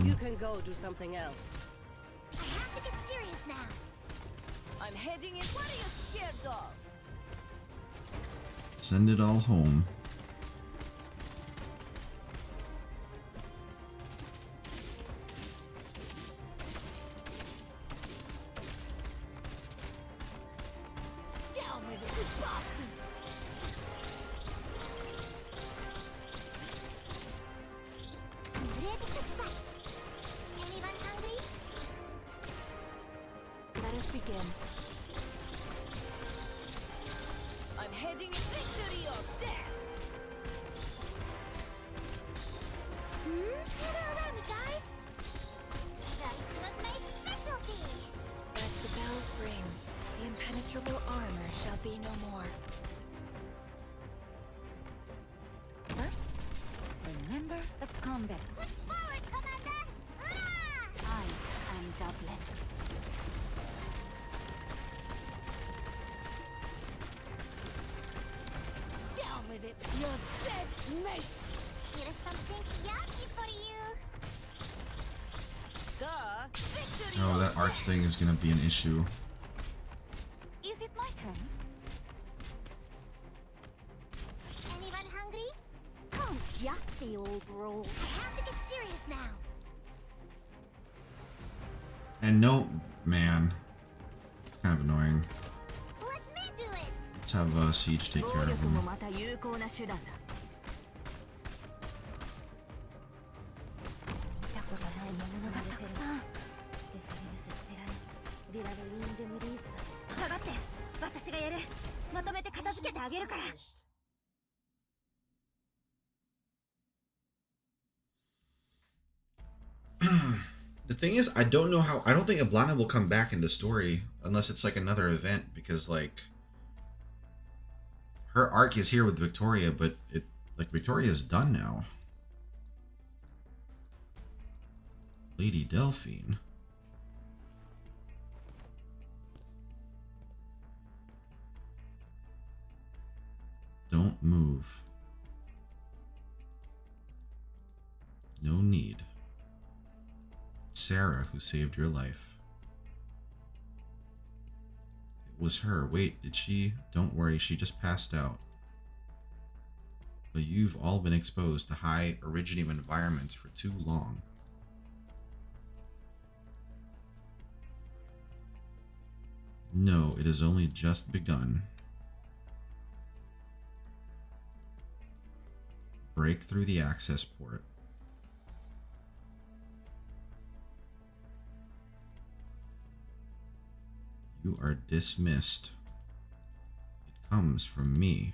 You can go do something else. I have to get serious now. I'm heading in. What are you scared of? Send it all home. Down with it, you bastard. I'm ready to fight. Anyone hungry? Let us begin. I'm heading in. Victory or death. Gather around me, guys. That's not my specialty. As the bells ring, the impenetrable armor shall be no more. First, remember the combat. Push forward, Commander. I am Dublin. Down with it. You're dead, mate. Here's something yummy for you. Victory. Oh, that arts thing is gonna be an issue. Is it my turn? Anyone hungry? Can't just be all brawl. I have to get serious now. And no, man. It's kind of annoying. Let me do it. Let's have Siege take care of 暴力も him. また有効な手段だ。見たことないものがたくさん。下がって、私がやる。まとめて片付けてあげるから。The thing is, I don't know how. I don't think Ablana will come back in the story unless it's like another event, because like her arc is here with Victoria, but it like Victoria's done now. Lady Delphine. Don't move. No need. Sarah who saved your life. It was her. Wait, did she? Don't worry, she just passed out. But you've all been exposed to high originium environments for too long. No, it has only just begun. Break through the access port. You are dismissed. It comes from me.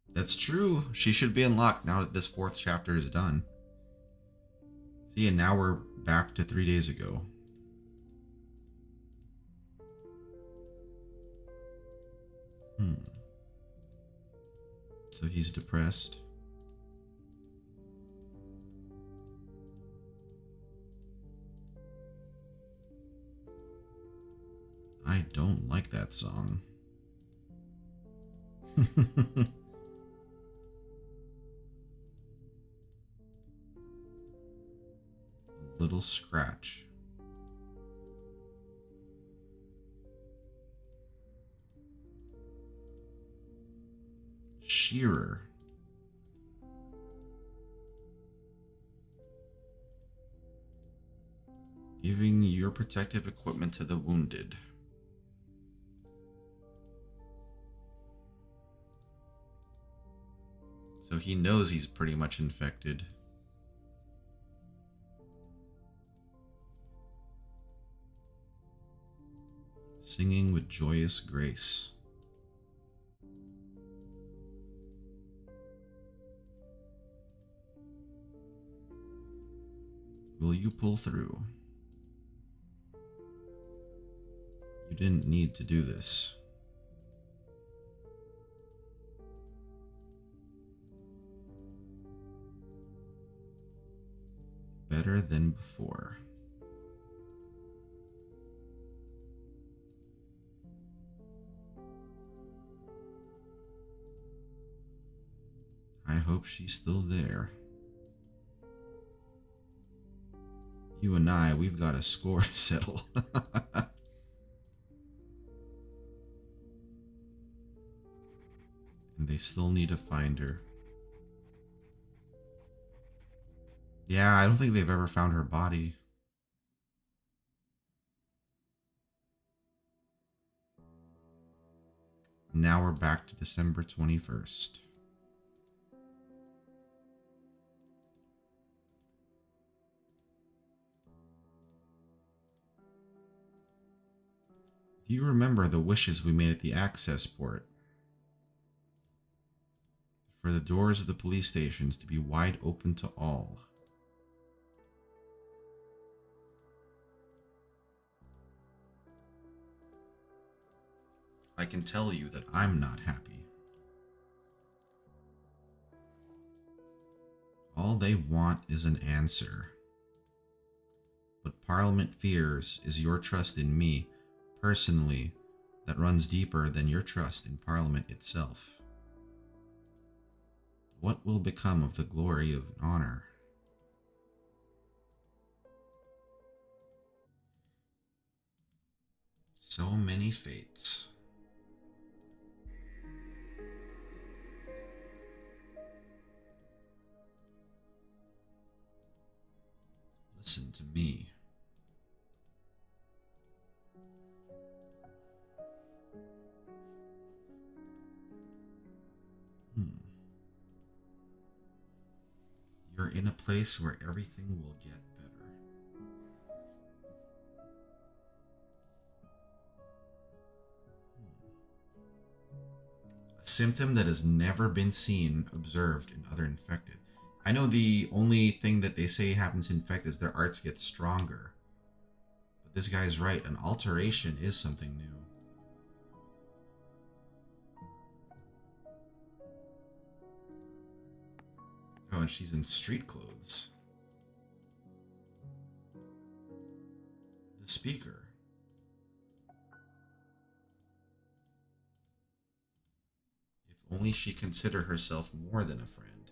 That's true. She should be unlocked now that this 4th chapter is done. See, and now we're back to 3 days ago. So he's depressed. I don't like that song. A little scratch. Shearer. Giving your protective equipment to the wounded. So he knows he's pretty much infected. Singing with joyous grace. Will you pull through? You didn't need to do this. Better than before. I hope she's still there. You and I, we've got a score to settle. And they still need to find her. Yeah, I don't think they've ever found her body. Now we're back to December 21st. Do you remember the wishes we made at the access port? For the doors of the police stations to be wide open to all. I can tell you that I'm not happy. All they want is an answer. What Parliament fears is your trust in me, personally, that runs deeper than your trust in Parliament itself. What will become of the glory of honor? So many fates. Listen to me. You're in a place where everything will get better. A symptom that has never been seen, observed in other infected. I know the only thing that they say happens to infected is their arts get stronger. But this guy's right, an alteration is something new. Oh, and she's in street clothes. The speaker. If only she considered herself more than a friend.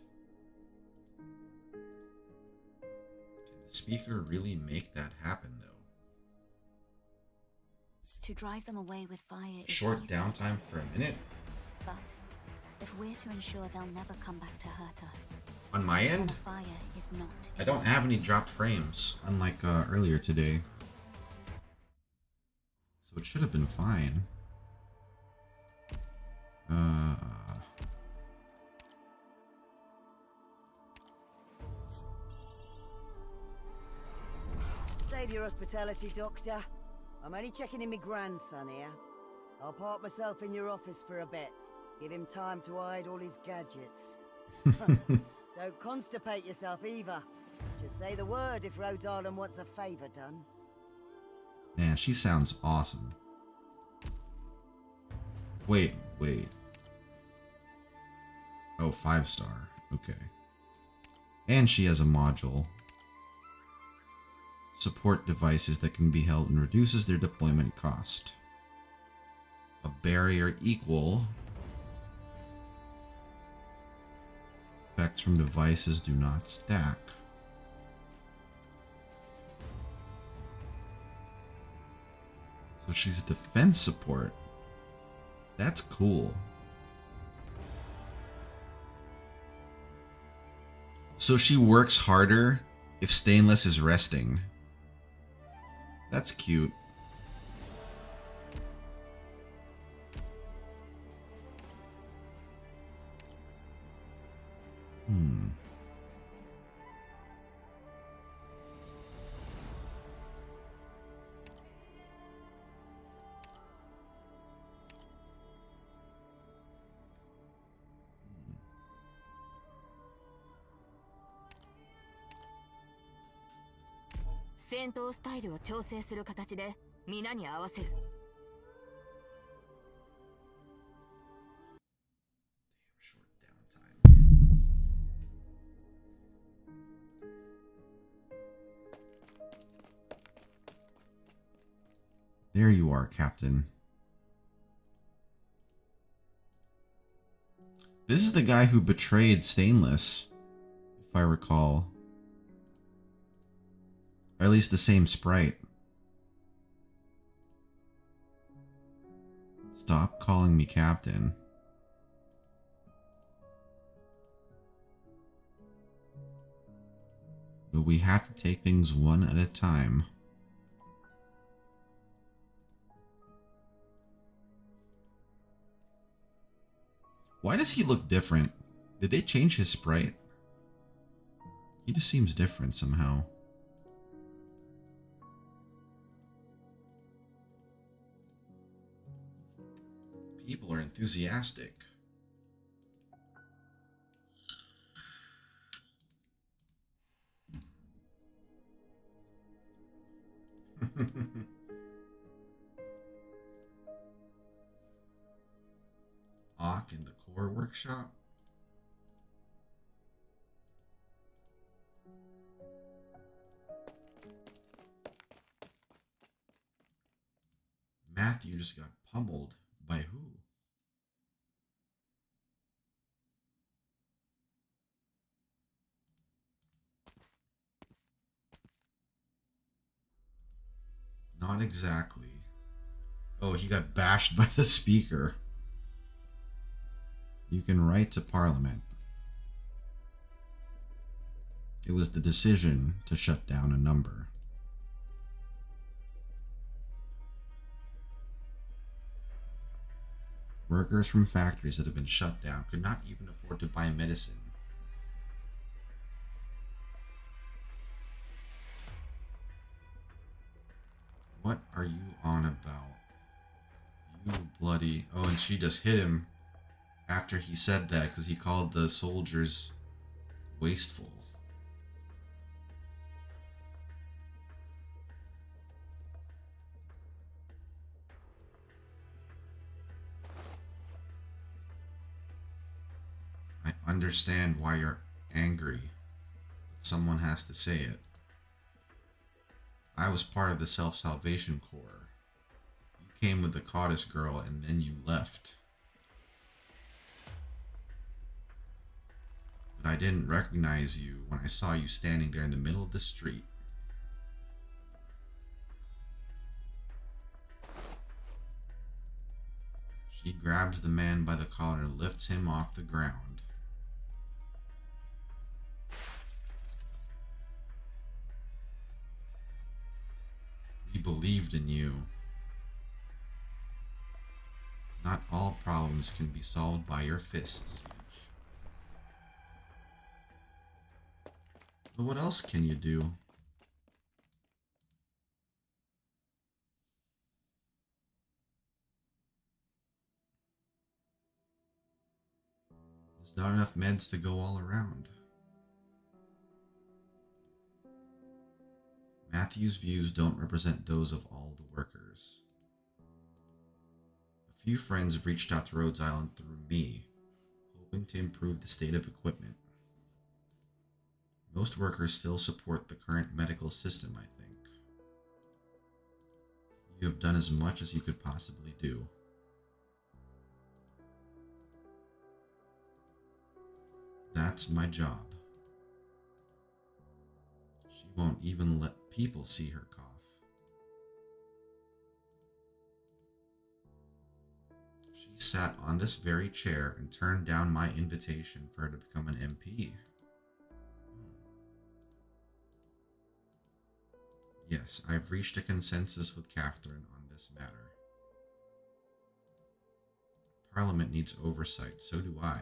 Can the speaker really make that happen, though? To drive them away with fire is Short easy, downtime for a minute? but if we're to ensure they'll never come back to hurt us, On my end, the fire is not I don't have any dropped frames, unlike earlier today. So it should have been fine. Save your hospitality, Doctor. I'm only checking in my grandson here. I'll park myself in your office for a bit. Give him time to hide all his gadgets. Don't constipate yourself either. Just say the word if Rhode Island wants a favour done. Man, she sounds awesome. Wait. Oh, 5-star. Okay. And she has a module. Support devices that can be held and reduces their deployment cost. A barrier equal. Effects from devices do not stack. So she's defense support. That's cool. So she works harder if Stainless is resting. That's cute.戦闘スタイルを調整する形で皆に合わせる。There you are, Captain. This is the guy who betrayed Stainless, if I recall. Or at least the same sprite. Stop calling me Captain. But we have to take things one at a time. Why does he look different? Did they change his sprite? He just seems different somehow. People are enthusiastic. Auk in the core workshop. Matthew just got pummeled by who? Not exactly. Oh, he got bashed by the speaker. You can write to Parliament. It was the decision to shut down a number. Workers from factories that have been shut down could not even afford to buy medicine. What are you on about? You bloody... Oh, and she just hit him after he said that because he called the soldiers wasteful. I understand why you're angry, but someone has to say it. I was part of the Self-Salvation Corps. You came with the Cottis girl and then you left. But I didn't recognize you when I saw you standing there in the middle of the street. She grabs the man by the collar and lifts him off the ground. We believed in you. Not all problems can be solved by your fists. But what else can you do? There's not enough meds to go all around. Matthew's views don't represent those of all the workers. A few friends have reached out to Rhodes Island through me, hoping to improve the state of equipment. Most workers still support the current medical system, I think. You have done as much as you could possibly do. That's my job. She won't even let people see her cough. She sat on this very chair and turned down my invitation for her to become an MP. Yes, I've reached a consensus with Catherine on this matter. Parliament needs oversight, so do I.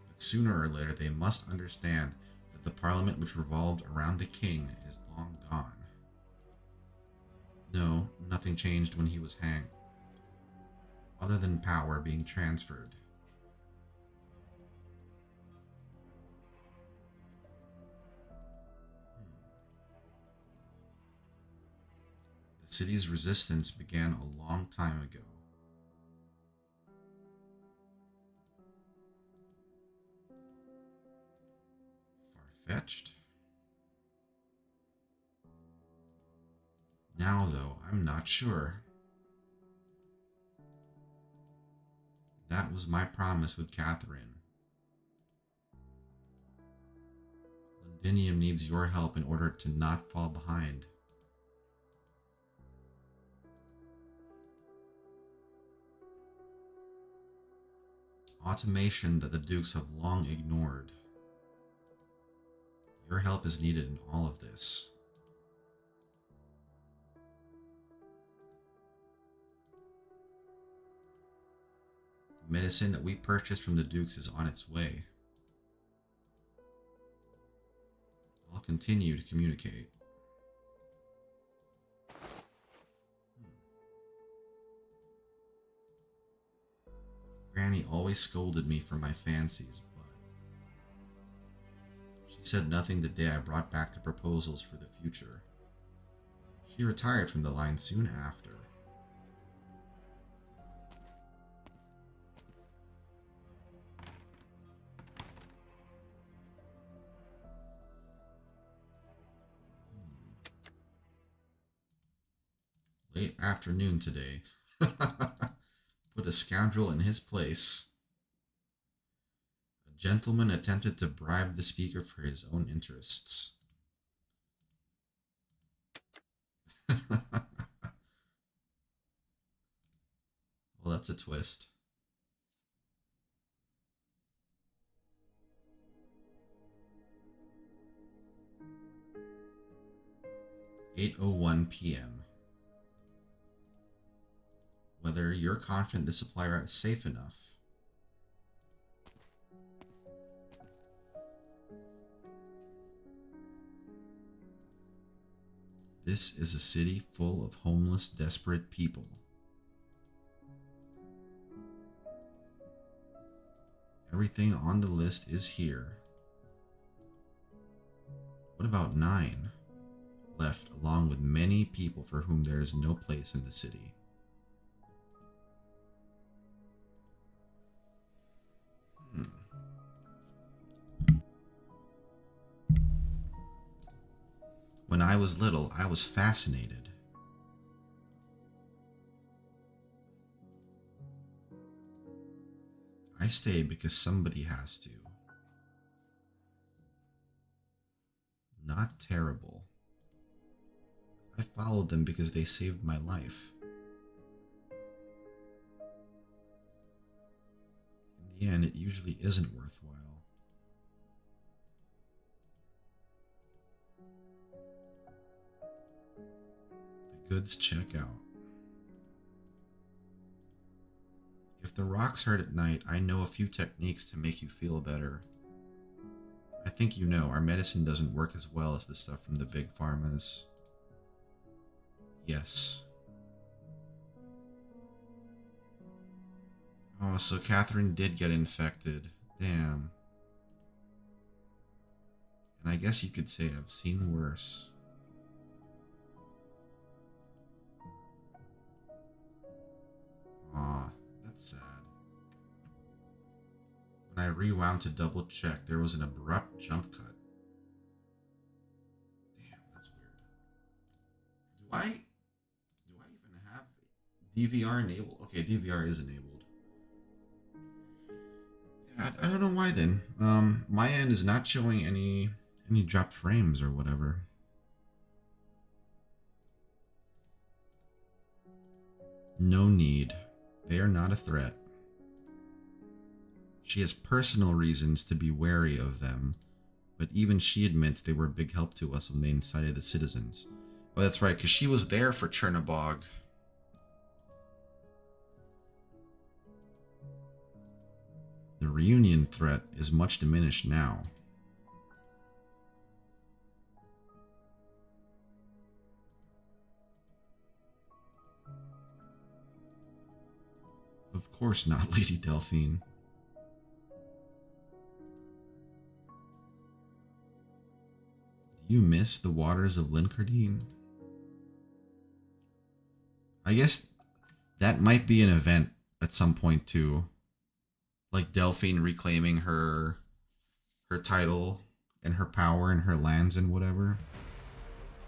But sooner or later they must understand that the Parliament which revolved around the king is long gone. No, nothing changed when he was hanged, other than power being transferred. The city's resistance began a long time ago. Far-fetched? Now, though, I'm not sure. That was my promise with Catherine. Londinium needs your help in order to not fall behind. Automation that the Dukes have long ignored. Your help is needed in all of this. The medicine that we purchased from the Dukes is on its way. I'll continue to communicate. Granny always scolded me for my fancies, but she said nothing the day I brought back the proposals for the future. She retired from the line soon after. Late afternoon today. Put a scoundrel in his place. A gentleman attempted to bribe the speaker for his own interests. Well, that's a twist. "8:01 p.m. Whether you're confident the supply route is safe enough. This is a city full of homeless, desperate people. Everything on the list is here. What about 9? Left along with many people for whom there is no place in the city. When I was little, I was fascinated. I stay because somebody has to. Not terrible. I followed them because they saved my life. In the end, it usually isn't worthwhile. The goods check out. If the rocks hurt at night, I know a few techniques to make you feel better. I think you know, our medicine doesn't work as well as the stuff from the big pharmas. Yes. Oh, so Catherine did get infected. Damn. And I guess you could say I've seen worse. Aw, That's sad. When I rewound to double check, there was an abrupt jump cut. Damn, that's weird. Do I even have DVR enabled? Okay, DVR is enabled. Yeah, I don't know why then. My end is not showing any dropped frames or whatever. No need. They are not a threat. She has personal reasons to be wary of them, but even she admits they were a big help to us when they incited the citizens. Oh, that's right, because she was there for Chernobog. The reunion threat is much diminished now. Of course not, Lady Delphine. Do you miss the waters of Linkardine? I guess that might be an event at some point too. Like Delphine reclaiming her title and her power and her lands and whatever.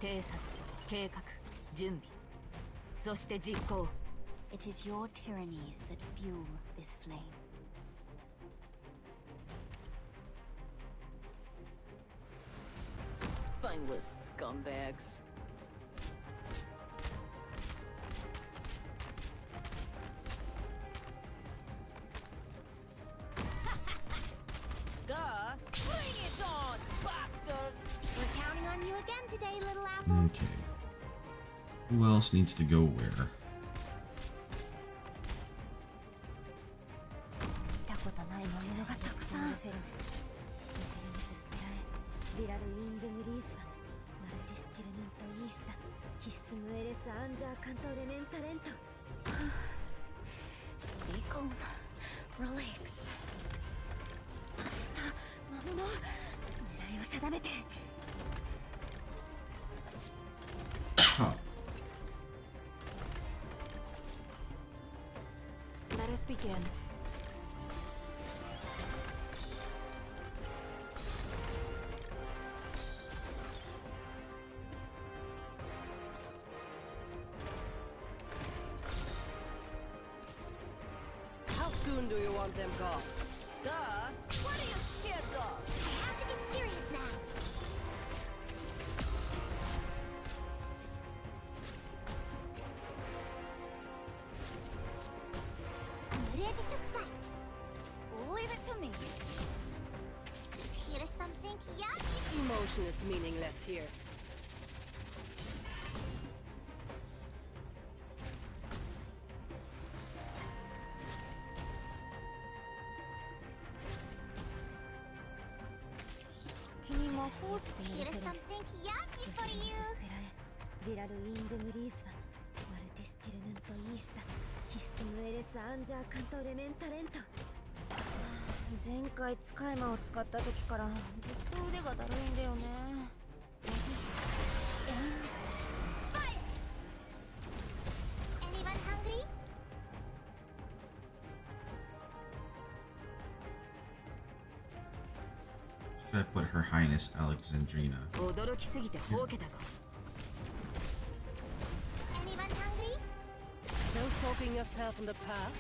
偵察、計画、準備、そして実行。It is your tyrannies that fuel this flame. Spineless scumbags. Duh! Bring it on, bastards! We're counting on you again today, little apple. Okay. Who else needs to go where? 見たことない魔物がたくさん。ビラルインデムリーズ、マルティスティルヌントイースタ、ヒスティムエレスアンジャーカントレメンタレント。Speak on relics. 魔物、狙いを定めて。Let us begin. How soon do you want them gone? Duh! What are you scared of? I have to get serious now. I'm ready to fight. Leave it to me. Here's something yummy. Emotion is meaningless here. Here's something yummy for you. ビラルインデムリーズはマルティスティルヌントイースタ、ヒスティムエレスアンジャーカントレメンタレント。前回使い魔を使った時からずっと腕がだるいんだよね。Anyone hungry? Should I put Her Highness Alexandrina? 驚きすぎてほうけたか。Anyone hungry? Still soaking yourself in the past?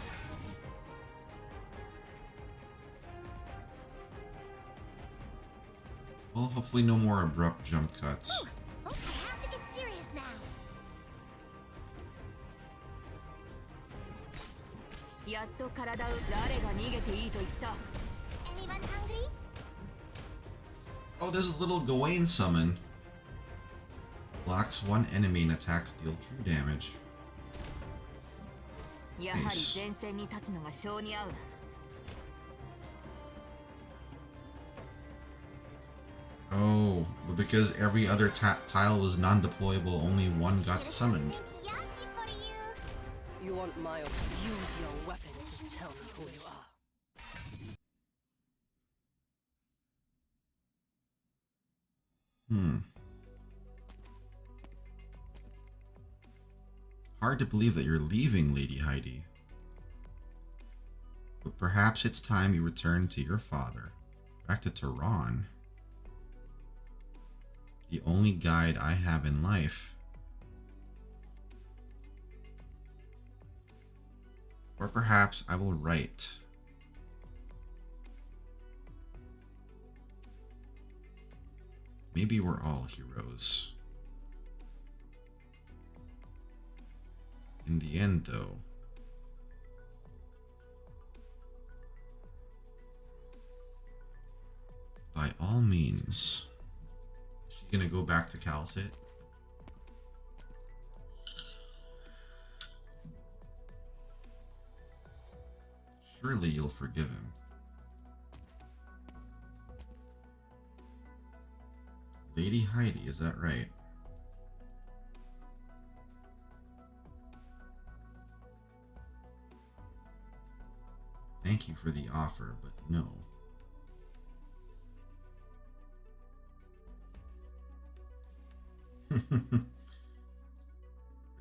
Well, hopefully no more abrupt jump cuts. Okay, I have to get serious now. やっと体を誰が逃げていいと言った。 Anyone hungry? Oh, there's a little Gawain summon. Blocks one enemy and attacks deal true damage. やはり前線に立つのが性に合うな。 Oh, but because every other tile was non-deployable, only one got Here's summoned. something yummy for you. You want my use your weapon to tell me who you are. Hard to believe that you're leaving, Lady Heidi. But perhaps it's time you return to your father. Back to Tehran. The only guide I have in life. Or perhaps I will write. Maybe we're all heroes. In the end, though, by all means, is she gonna go back to Calcit? Surely you'll forgive him. Lady Heidi, is that right? Thank you for the offer, but no.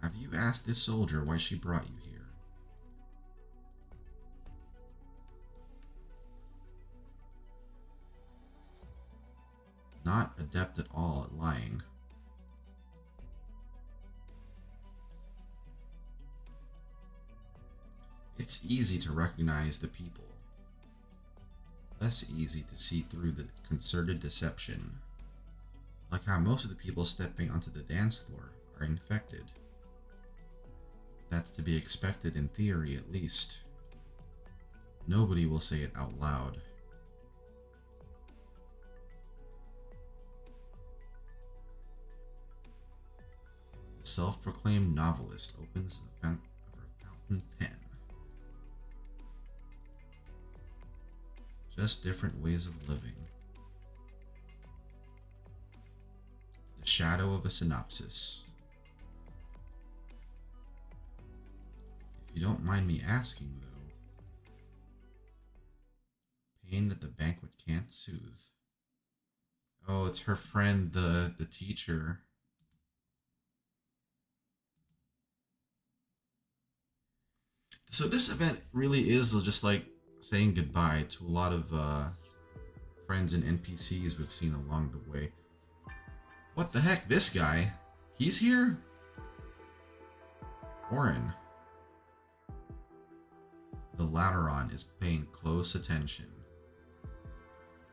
Have you asked this soldier why she brought you here? Not adept at all at lying. It's easy to recognize the people. Less easy to see through the concerted deception. Like how most of the people stepping onto the dance floor are infected. That's to be expected in theory, at least. Nobody will say it out loud. The self-proclaimed novelist opens the fountain of her fountain pen. Just different ways of living. The shadow of a synopsis. If you don't mind me asking, though, pain that the banquet can't soothe. Oh, it's her friend, the teacher. So this event really is just like saying goodbye to a lot of friends and NPCs we've seen along the way. What the heck, this guy? He's here? Orin. The Lateron is paying close attention.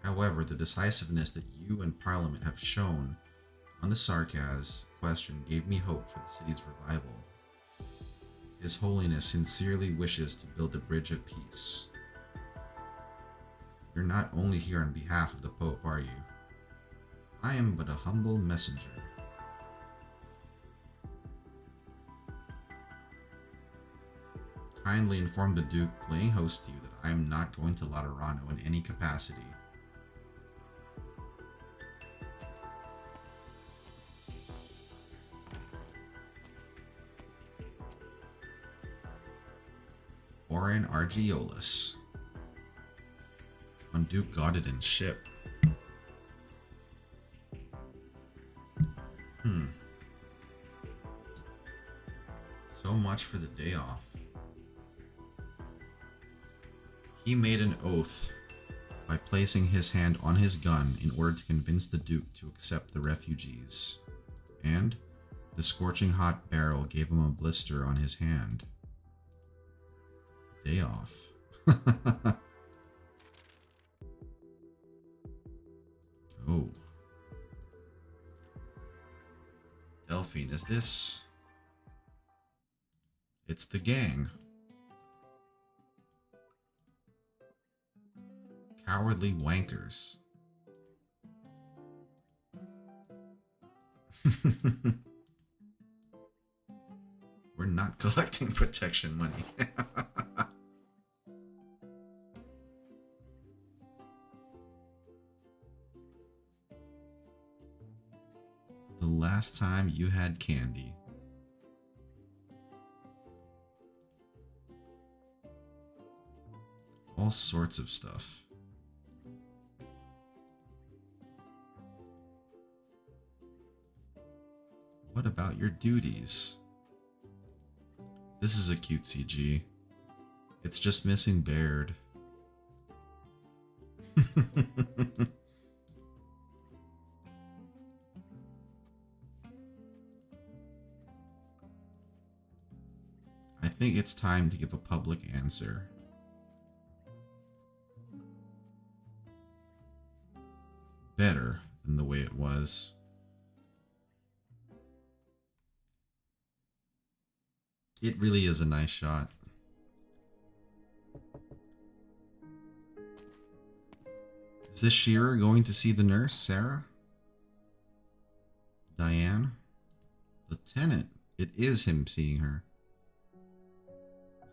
However, the decisiveness that you and Parliament have shown on the Sarkaz question gave me hope for the city's revival. His Holiness sincerely wishes to build a bridge of peace. You're not only here on behalf of the Pope, are you? I am but a humble messenger. Kindly inform the Duke playing host to you that I am not going to Laterano in any capacity. Orin Argiolis. On Duke Godden ship. So much for the day off. He made an oath by placing his hand on his gun in order to convince the Duke to accept the refugees. And the scorching hot barrel gave him a blister on his hand. Day off. Oh. Delphine, is this? It's the gang. Cowardly wankers. We're not collecting protection money. The last time you had candy. All sorts of stuff. What about your duties? This is a cute CG. It's just missing Baird. I think it's time to give a public answer. Better than the way it was. It really is a nice shot. Is this Shearer going to see the nurse, Sarah? Diane? Lieutenant. It is him seeing her.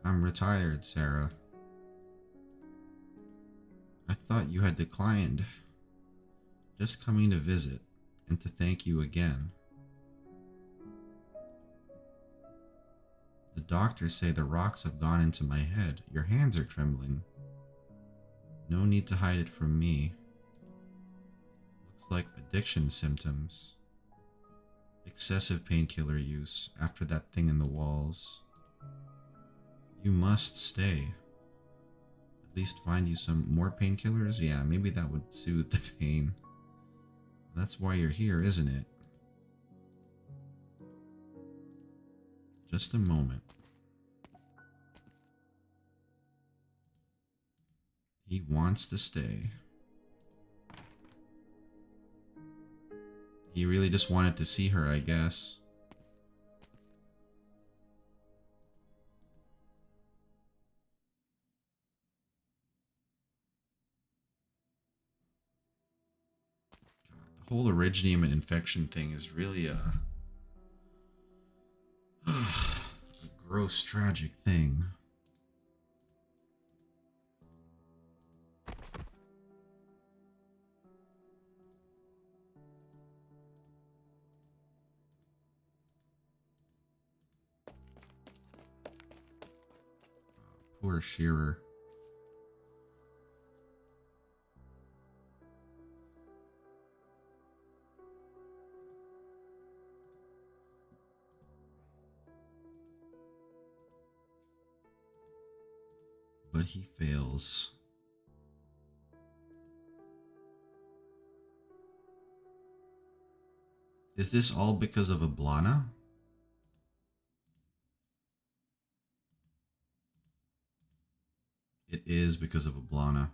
I'm retired, Sarah. I thought you had declined. Just coming to visit and to thank you again. The doctors say the rocks have gone into my head. Your hands are trembling. No need to hide it from me. Looks like addiction symptoms. Excessive painkiller use after that thing in the walls. You must stay. At least find you some more painkillers? Yeah, maybe that would soothe the pain. That's why you're here, isn't it? Just a moment. He wants to stay. He really just wanted to see her, I guess. The whole originium and infection thing is really a gross, tragic thing. Poor Shearer. But he fails. Is this all because of Ablana? It is because of Ablana.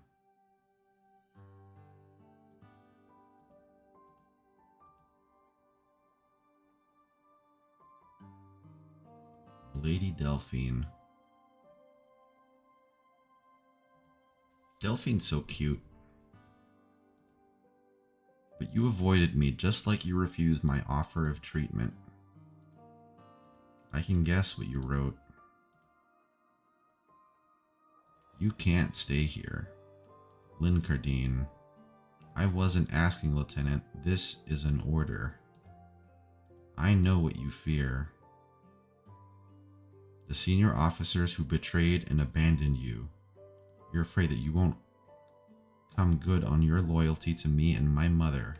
Lady Delphine. Delphine's so cute. But you avoided me just like you refused my offer of treatment. I can guess what you wrote. You can't stay here. Lynn Cardine. I wasn't asking, Lieutenant. This is an order. I know what you fear. The senior officers who betrayed and abandoned you. You're afraid that you won't come good on your loyalty to me and my mother.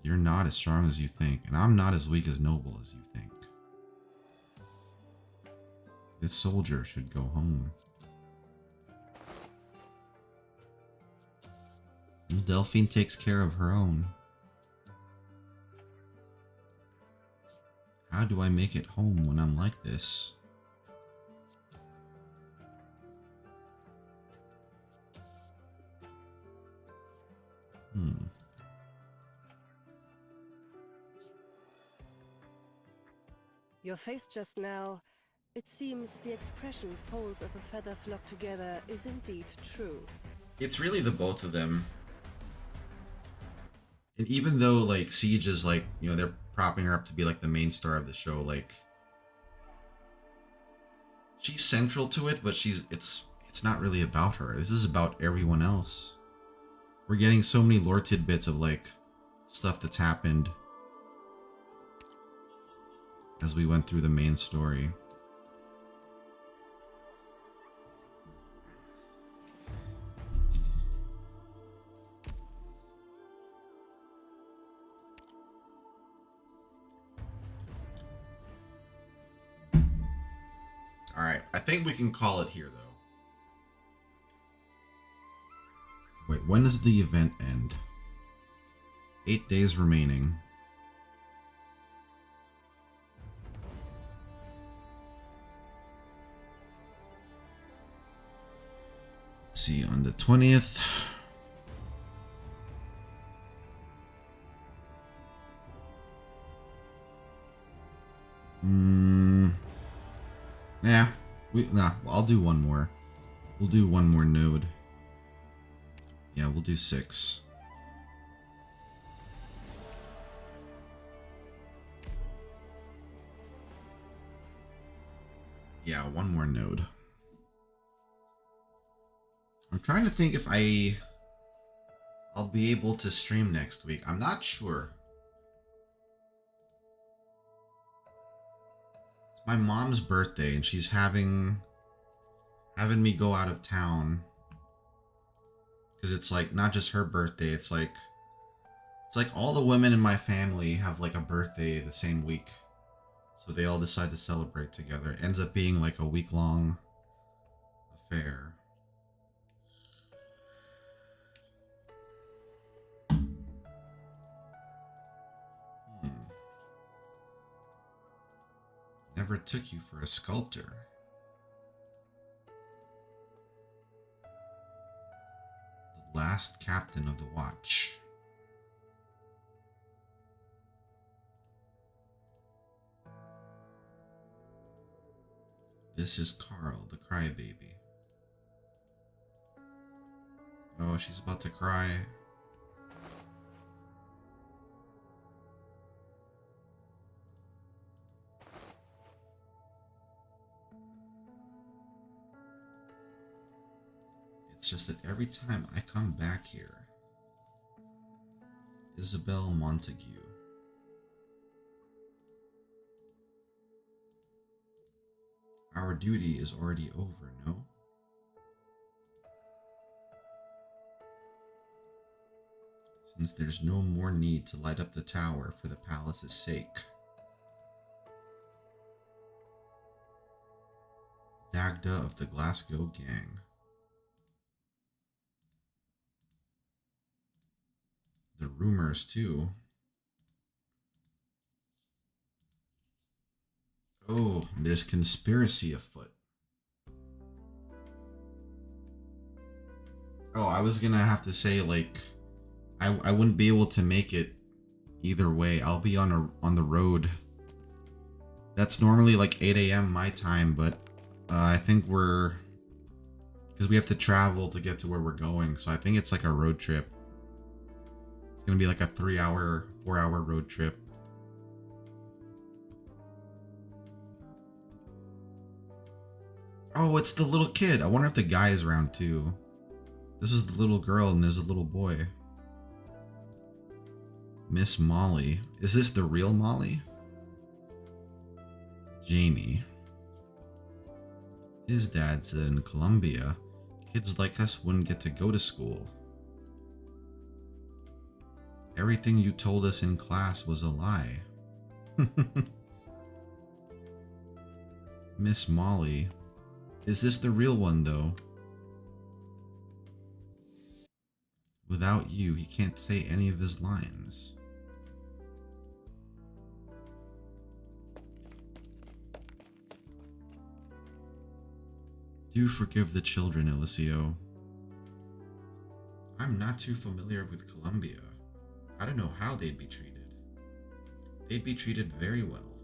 You're not as strong as you think, and I'm not as weak as noble as you think. This soldier should go home. Well, Delphine takes care of her own. How do I make it home when I'm like this? Your face just now, it seems the expression folds of a feather flock together is indeed true. It's really the both of them. And even though, like, Siege is, like, you know, they're propping her up to be, like, the main star of the show, like, she's central to it, but it's not really about her. This is about everyone else. We're getting so many lore tidbits of, like, stuff that's happened as we went through the main story. Alright, I think we can call it here, though. When does the event end? 8 days remaining. Let's see, on the 20th. Yeah, I'll do one more. We'll do one more node. Yeah, we'll do 6. Yeah, one more node. I'm trying to think if I'll be able to stream next week. I'm not sure. It's my mom's birthday and she's having me go out of town. Because it's like not just her birthday, it's like all the women in my family have like a birthday the same week. So they all decide to celebrate together. It ends up being like a week-long affair. Never took you for a sculptor. The last captain of the watch. This is Carl, the crybaby. Oh, she's about to cry. It's just that every time I come back here, Isabel Montague. Our duty is already over, no? Since there's no more need to light up the tower for the palace's sake. Dagda of the Glasgow Gang. The rumors, too. Oh, there's conspiracy afoot. Oh, I was gonna have to say, like, I wouldn't be able to make it either way. I'll be on the road. That's normally like 8 a.m. my time, but I think because we have to travel to get to where we're going, so I think it's like a road trip. It's gonna be like a 3-hour, 4-hour road trip. Oh, it's the little kid. I wonder if the guy is around too. This is the little girl and there's a little boy. Miss Molly. Is this the real Molly? Jamie. His dad said in Colombia, kids like us wouldn't get to go to school. Everything you told us in class was a lie. Miss Molly. Is this the real one, though? Without you, he can't say any of his lines. Do forgive the children, Eliseo. I'm not too familiar with Colombia. I don't know how they'd be treated. They'd be treated very well,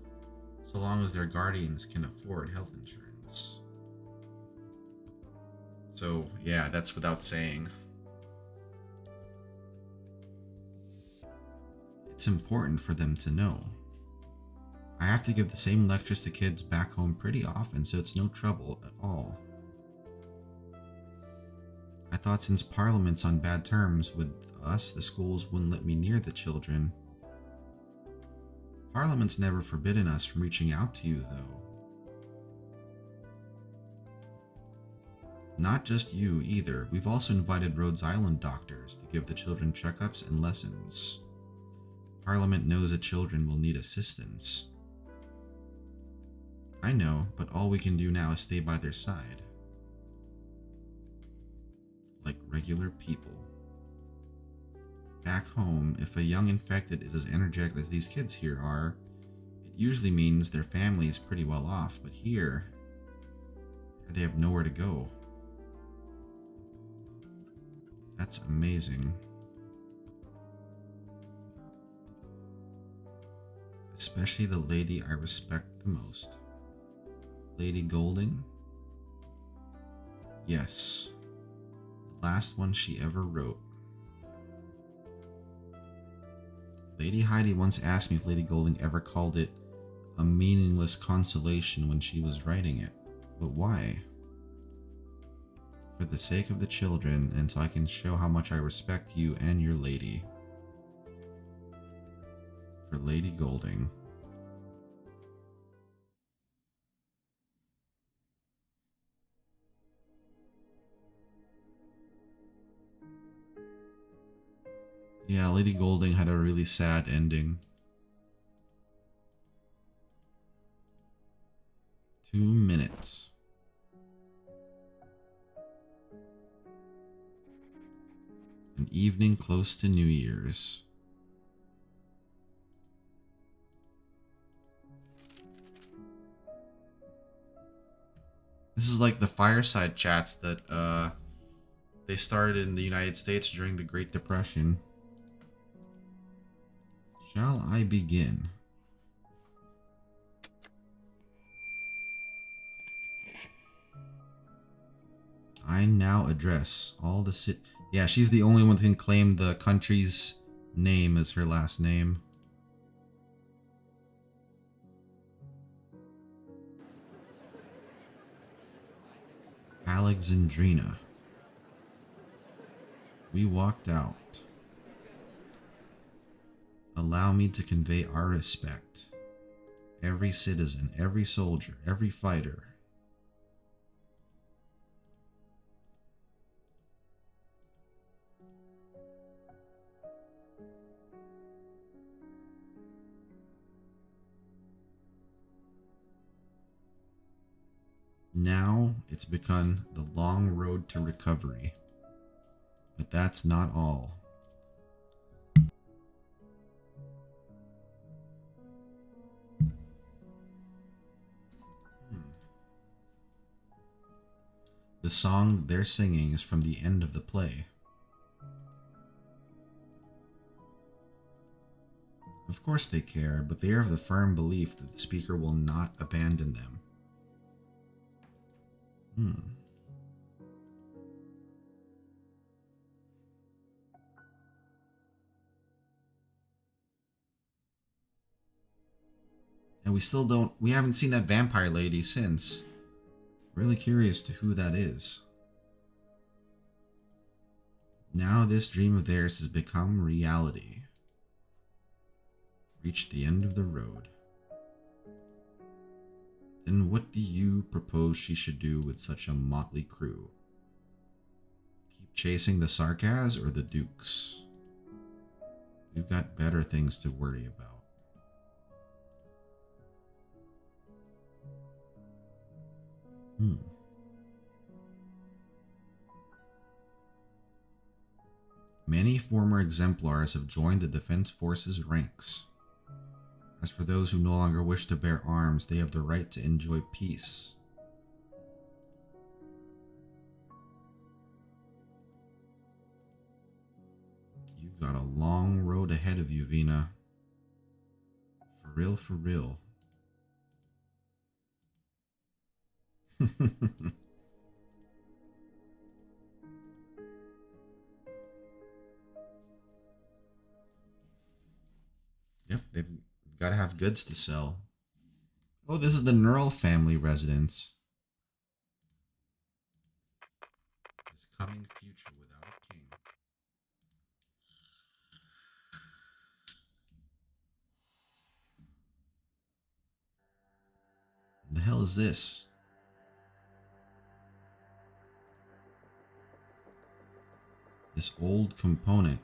so long as their guardians can afford health insurance. So, yeah, that's without saying. It's important for them to know. I have to give the same lectures to kids back home pretty often, so it's no trouble at all. I thought since Parliament's on bad terms with us, the schools wouldn't let me near the children. Parliament's never forbidden us from reaching out to you, though. Not just you, either. We've also invited Rhodes Island doctors to give the children checkups and lessons. Parliament knows that children will need assistance. I know, but all we can do now is stay by their side. Like regular people. Back home, if a young infected is as energetic as these kids here are, it usually means their family is pretty well off, but here, they have nowhere to go. That's amazing. Especially the lady I respect the most. Lady Golding? Yes. The last one she ever wrote. Lady Heidi once asked me if Lady Golding ever called it a meaningless consolation when she was writing it. But why? For the sake of the children, and so I can show how much I respect you and your lady. For Lady Golding. Yeah, Lady Golding had a really sad ending. 2 minutes. An evening close to New Year's. This is like the fireside chats that they started in the United States during the Great Depression. Shall I begin? I now address all the yeah, she's the only one that can claim the country's name as her last name. Alexandrina. We walked out. Allow me to convey our respect. Every citizen, every soldier, every fighter. Now it's begun the long road to recovery. But that's not all. The song they're singing is from the end of the play. Of course they care, but they are of the firm belief that the speaker will not abandon them. And we haven't seen that vampire lady since. Really curious to who that is. Now this dream of theirs has become reality. Reached the end of the road. Then what do you propose she should do with such a motley crew? Keep chasing the Sarkaz or the Dukes? We've got better things to worry about. Many former exemplars have joined the Defense Forces ranks. As for those who no longer wish to bear arms, they have the right to enjoy peace. You've got a long road ahead of you, Vina. For real, for real. Yep, they've got to have goods to sell. Oh, this is the Neural family residence. This coming future without a king. What the hell is this? This old component.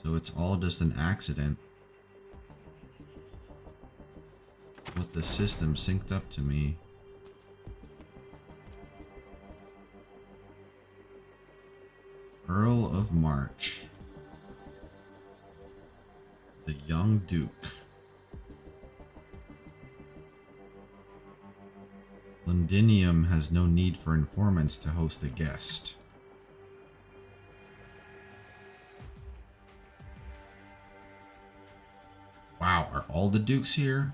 So it's all just an accident. With the system synced up to me. Earl of March. The young Duke. Londinium has no need for informants to host a guest. Wow, are all the dukes here?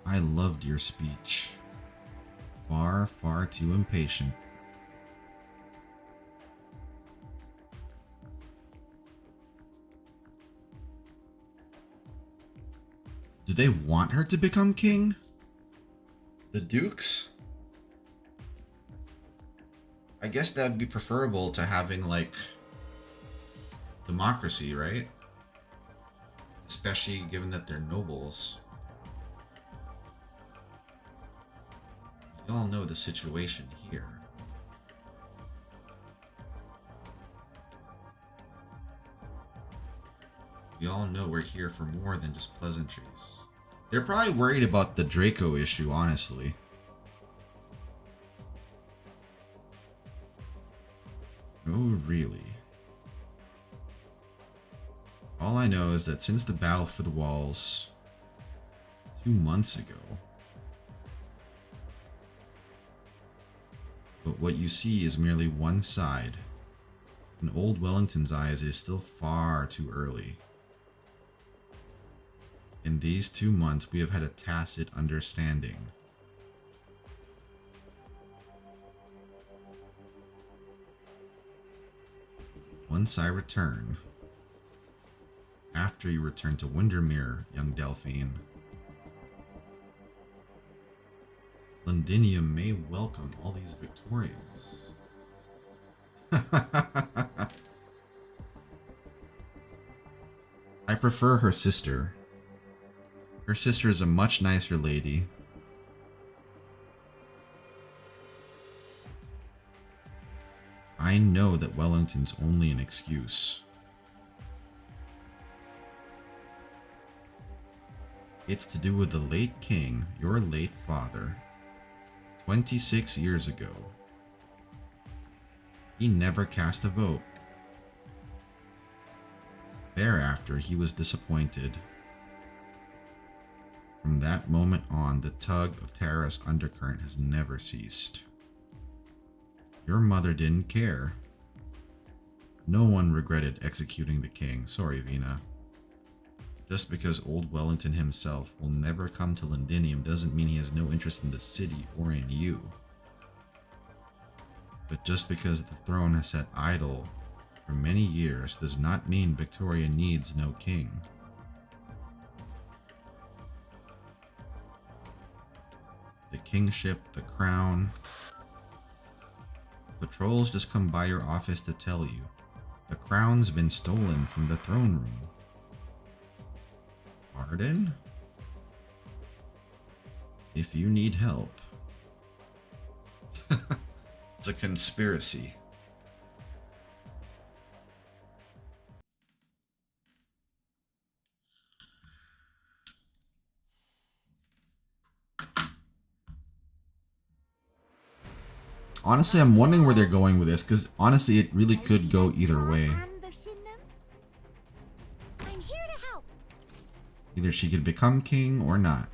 I loved your speech. Far, far too impatient. Do they want her to become king? The dukes? I guess that would be preferable to having, like, democracy, right? Especially given that they're nobles. You all know the situation here. We all know we're here for more than just pleasantries. They're probably worried about the Draco issue, honestly. Oh, really? All I know is that since the battle for the walls 2 months ago, but what you see is merely one side. In Old Wellington's eyes, it is still far too early. In these 2 months, we have had a tacit understanding. Once I return, after you return to Windermere, young Delphine, Londinium may welcome all these Victorians. I prefer her sister. Her sister is a much nicer lady. I know that Wellington's only an excuse. It's to do with the late king, your late father, 26 years ago. He never cast a vote. Thereafter, he was disappointed. From that moment on, the tug of Terra's undercurrent has never ceased. Your mother didn't care. No one regretted executing the king. Sorry, Vina. Just because old Wellington himself will never come to Londinium doesn't mean he has no interest in the city or in you. But just because the throne has sat idle for many years does not mean Victoria needs no king. The kingship, the crown. Patrols just come by your office to tell you the crown's been stolen from the throne room. Pardon? If you need help. It's a conspiracy. Honestly, I'm wondering where they're going with this, because honestly, it really could go either way. Ambushing them? I'm here to help. Either she could become king or not.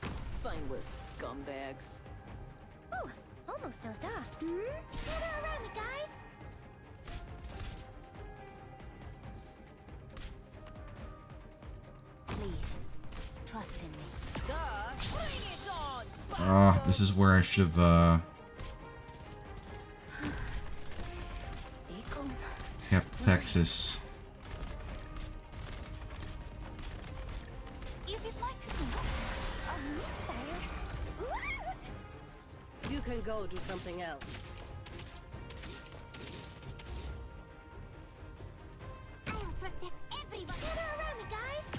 Spineless scumbags. Oh, almost dozed off. Gather around me, guys. Please, trust in me. Oh, this is where I should have Stay calm. kept Texas. Is it like a misfire? You can go do something else. I'll protect everyone. Gather around me, guys.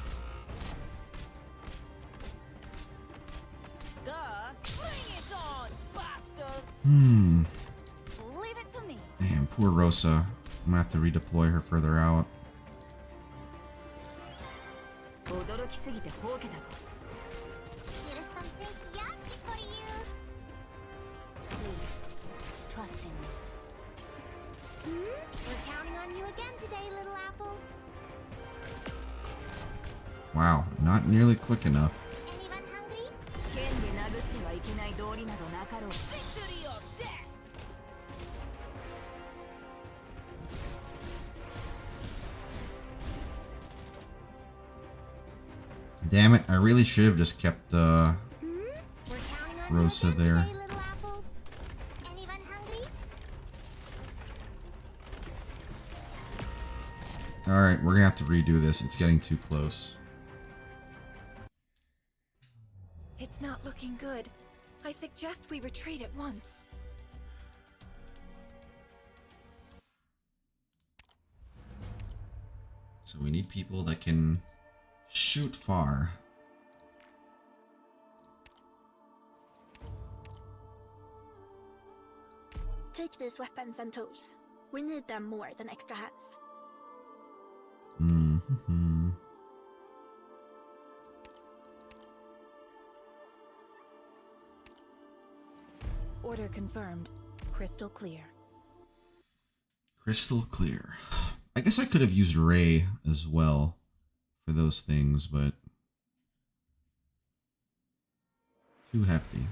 Hmm. Leave it to me. Damn, poor Rosa. I'm gonna have to redeploy her further out. 驚きすぎてほうけたか Here's something yummy for you. Please, trust in me. We're counting on you again today, little apple. Wow, not nearly quick enough. Anyone hungry? 剣で殴ってはいけない道理などなかろう Victory or death! Damn it, I really should have just kept We're counting on Rosa you again there. today, little apple. Anyone hungry? Alright, we're gonna have to redo this. It's getting too close. It's not looking good. I suggest we retreat at once. So we need people that can shoot far. Take these weapons and tools. We need them more than extra hands. Mm-hmm. Order confirmed. Crystal clear. Crystal clear. I guess I could have used Ray as well for those things, but too hefty.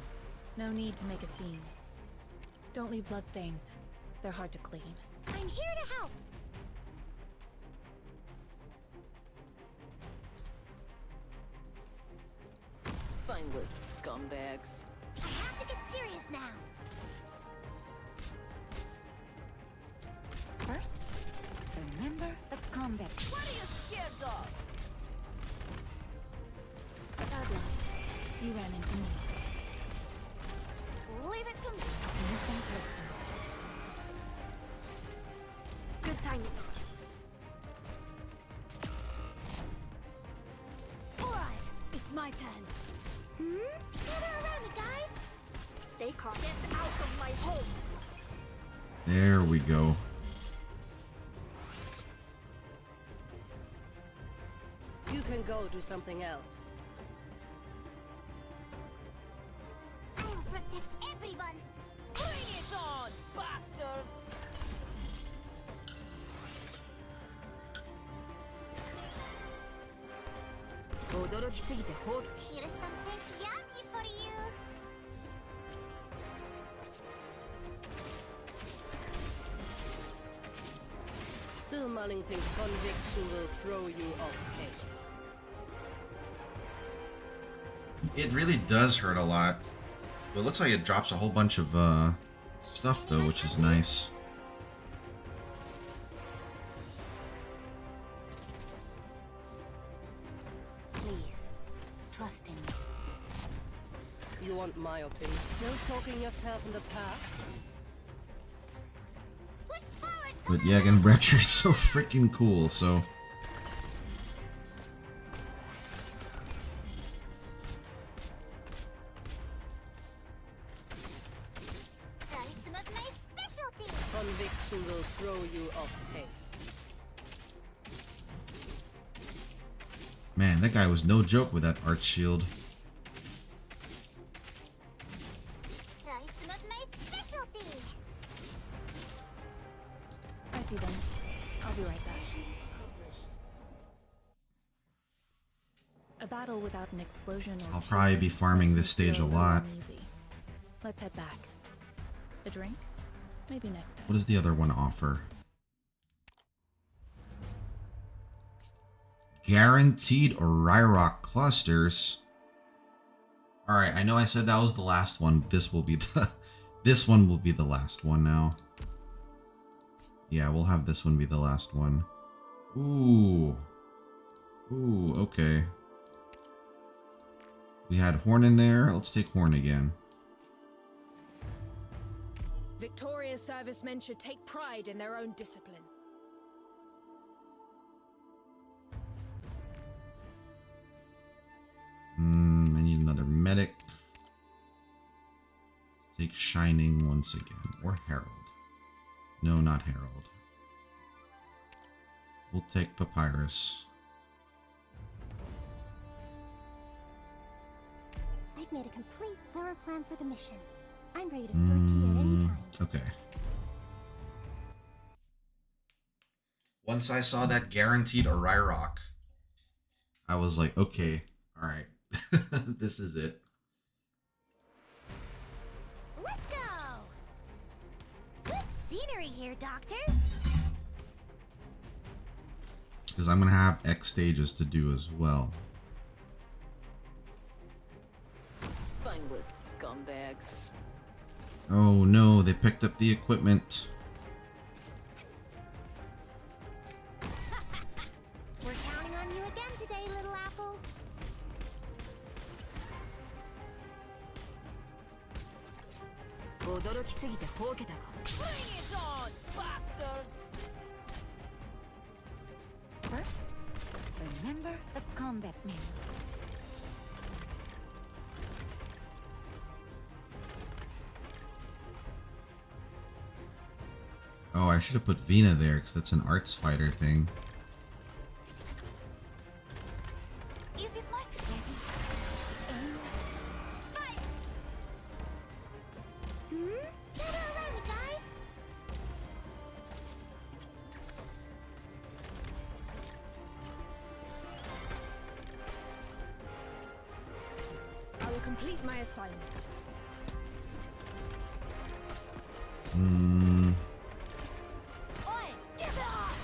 No need to make a scene. Don't leave bloodstains. They're hard to clean. I'm here to help. Spineless scumbags. I have to get serious now. First, remember the combat. What are you scared of? Bad luck. You ran into me. Leave it to me. Nothing personal. Good timing. Alright, it's my turn. Gather around me, guys. Stay calm. Get out of my home. There we go. You can go do something else. I will protect everyone. Bring it on, bastards! Here's something yummy for you. Still mulling thinks conviction will throw you off pace. It really does hurt a lot. But it looks like it drops a whole bunch of stuff though, which is nice. Please, trust in me. You want my opinion? Still talking yourself in the past? Push forward. But yeah, again, Retro is so freaking cool, so Try some of my specialty. Conviction will throw you off pace. man, that guy was no joke with that arch shield. Try some of my specialty. I see them. I'll be right back. A battle without an explosion or I'll probably be farming this stage a lot. Easy. Let's head back. A drink? Maybe next time. What does the other one offer? Guaranteed Ryrock clusters. Alright, I know I said that was the last one, but this will be the this one will be the last one now. Yeah, we'll have this one be the last one. Ooh. Ooh, okay. We had Horn in there. Let's take Horn again. Victoria's servicemen should take pride in their own discipline. I need another medic. Let's take Shining once again. Or Herald. No, not Herald. We'll take Papyrus. I've made a complete, thorough plan for the mission. I'm ready to sortie at any time. Okay. Once I saw that guaranteed Rock, I was like, okay, all right, this is it. Let's go! Good scenery here, Doctor. Because I'm going to have X stages to do as well. Spineless scumbags. Oh no, they picked up the equipment. We're counting on you again today, little apple. Bring it on, bastards! First, remember the combat manual. Oh, I should have put Vina there because that's an arts fighter thing. Is it like ready? Aim. Fire! Gather around me, guys! I will complete my assignment. Oi! Give it up!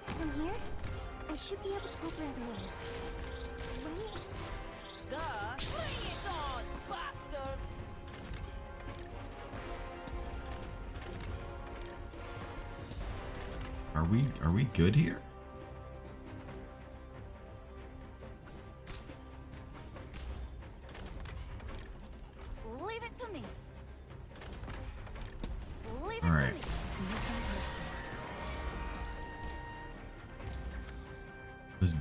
From here, I should be able to go for everyone. Right? Bring it on, bastards! Are we good here? Leave it to me. Leave it All right. to me.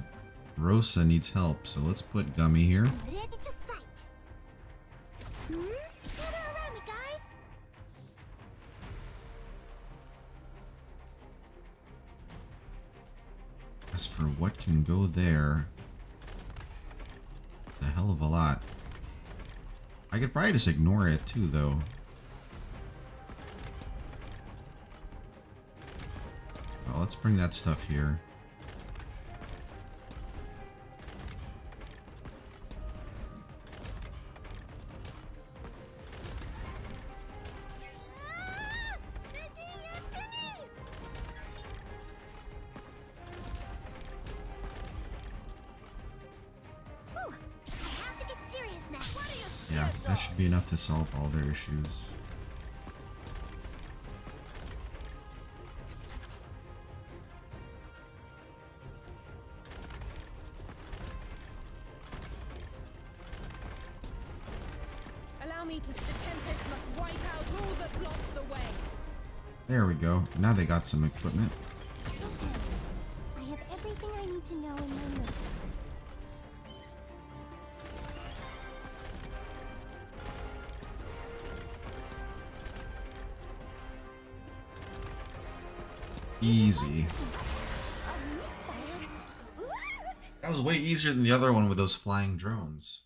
Rosa needs help, so let's put Gummy here. Ready to fight. Gather around me, guys. As for what can go there, it's a hell of a lot. I could probably just ignore it too, though. Well, let's bring that stuff here. Whew, I have to get serious now. What are you? Yeah, that should be enough to solve all their issues. Allow me to. The Tempest must wipe out all that blocks the way. There we go. Now they got some equipment. I have everything I need to know in my notebook. Easy. A misfire? That was way easier than the other one with those flying drones.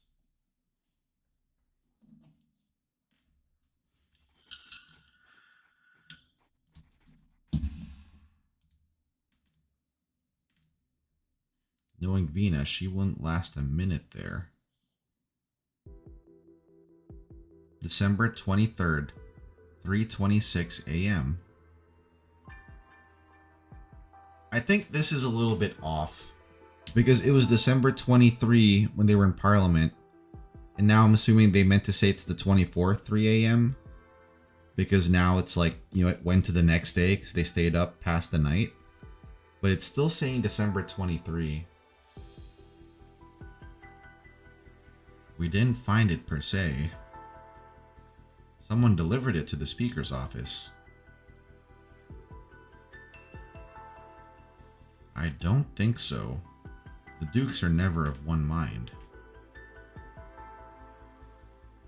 Knowing Vina, she wouldn't last a minute there. December 23rd, 3:26 a.m. I think this is a little bit off because it was December 23 when they were in Parliament, and now I'm assuming they meant to say it's the 24th, 3 a.m. because now it's like, you know, it went to the next day because they stayed up past the night, but it's still saying December 23. We didn't find it per se. Someone delivered it to the speaker's office. I don't think so. The Dukes are never of one mind.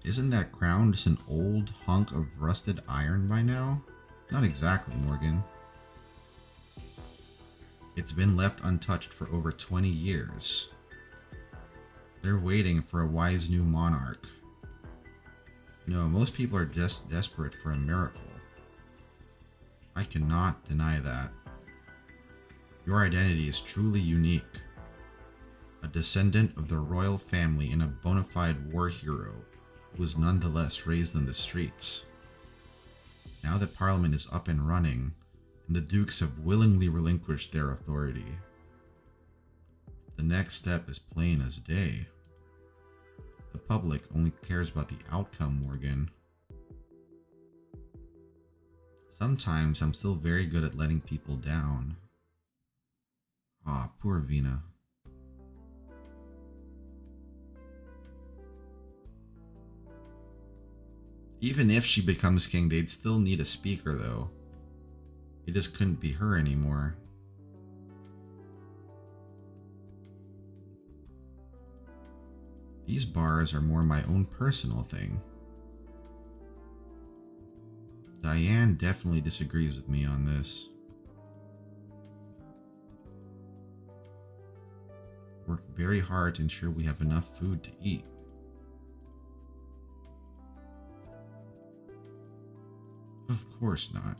Isn't that crown just an old hunk of rusted iron by now? Not exactly, Morgan. It's been left untouched for over 20 years. They're waiting for a wise new monarch. No, most people are just desperate for a miracle. I cannot deny that. Your identity is truly unique. A descendant of the royal family and a bona fide war hero who was nonetheless raised on the streets. Now that Parliament is up and running, and the Dukes have willingly relinquished their authority, the next step is plain as day. The public only cares about the outcome, Morgan. Sometimes I'm still very good at letting people down. Ah, poor Vina. Even if she becomes king, they'd still need a speaker, though. It just couldn't be her anymore. These bars are more my own personal thing. Diane definitely disagrees with me on this. Work very hard to ensure we have enough food to eat. Of course not.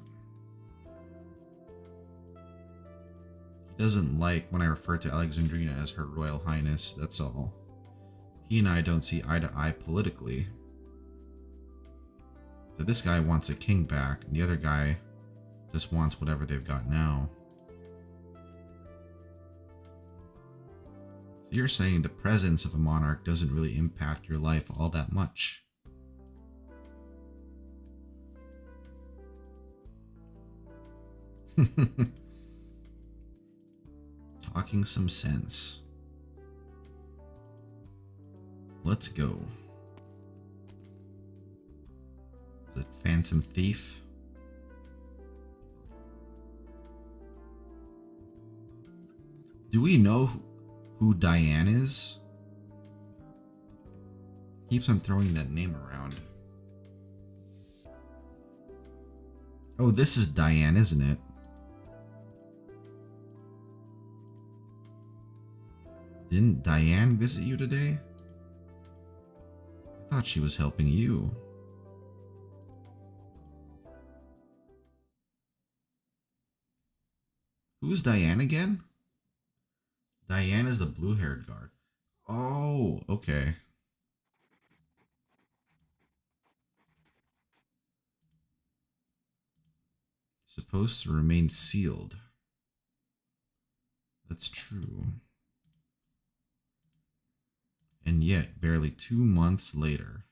He doesn't like when I refer to Alexandrina as Her Royal Highness, that's all. He and I don't see eye to eye politically. So this guy wants a king back, and the other guy just wants whatever they've got now. So you're saying the presence of a monarch doesn't really impact your life all that much? Talking some sense. Let's go. Is it Phantom Thief? Do we know who Diane is? Keeps on throwing that name around. Oh, this is Diane, isn't it? Didn't Diane visit you today? I thought she was helping you. Who's Diane again? Diane is the blue-haired guard. Oh, okay. Supposed to remain sealed. That's true. And yet, barely 2 months later.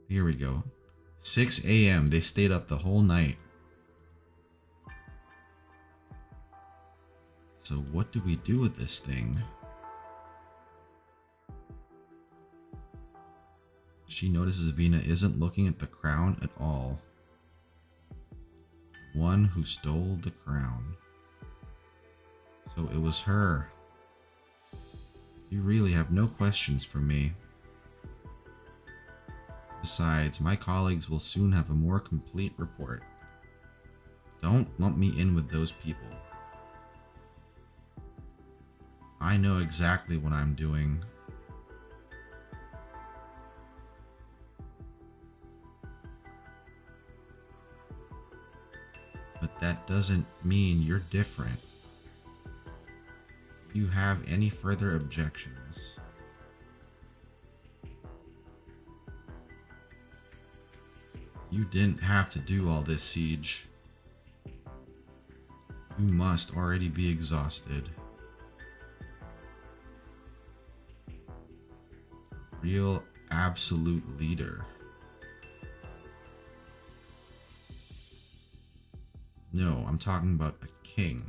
Here we go. 6 a.m. They stayed up the whole night. So what do we do with this thing? She notices Vina isn't looking at the crown at all. One who stole the crown. So it was her. You really have no questions for me. Besides, my colleagues will soon have a more complete report. Don't lump me in with those people. I know exactly what I'm doing. But that doesn't mean you're different. If you have any further objections, you didn't have to do all this, Siege. You must already be exhausted. Real absolute leader. No, I'm talking about a king.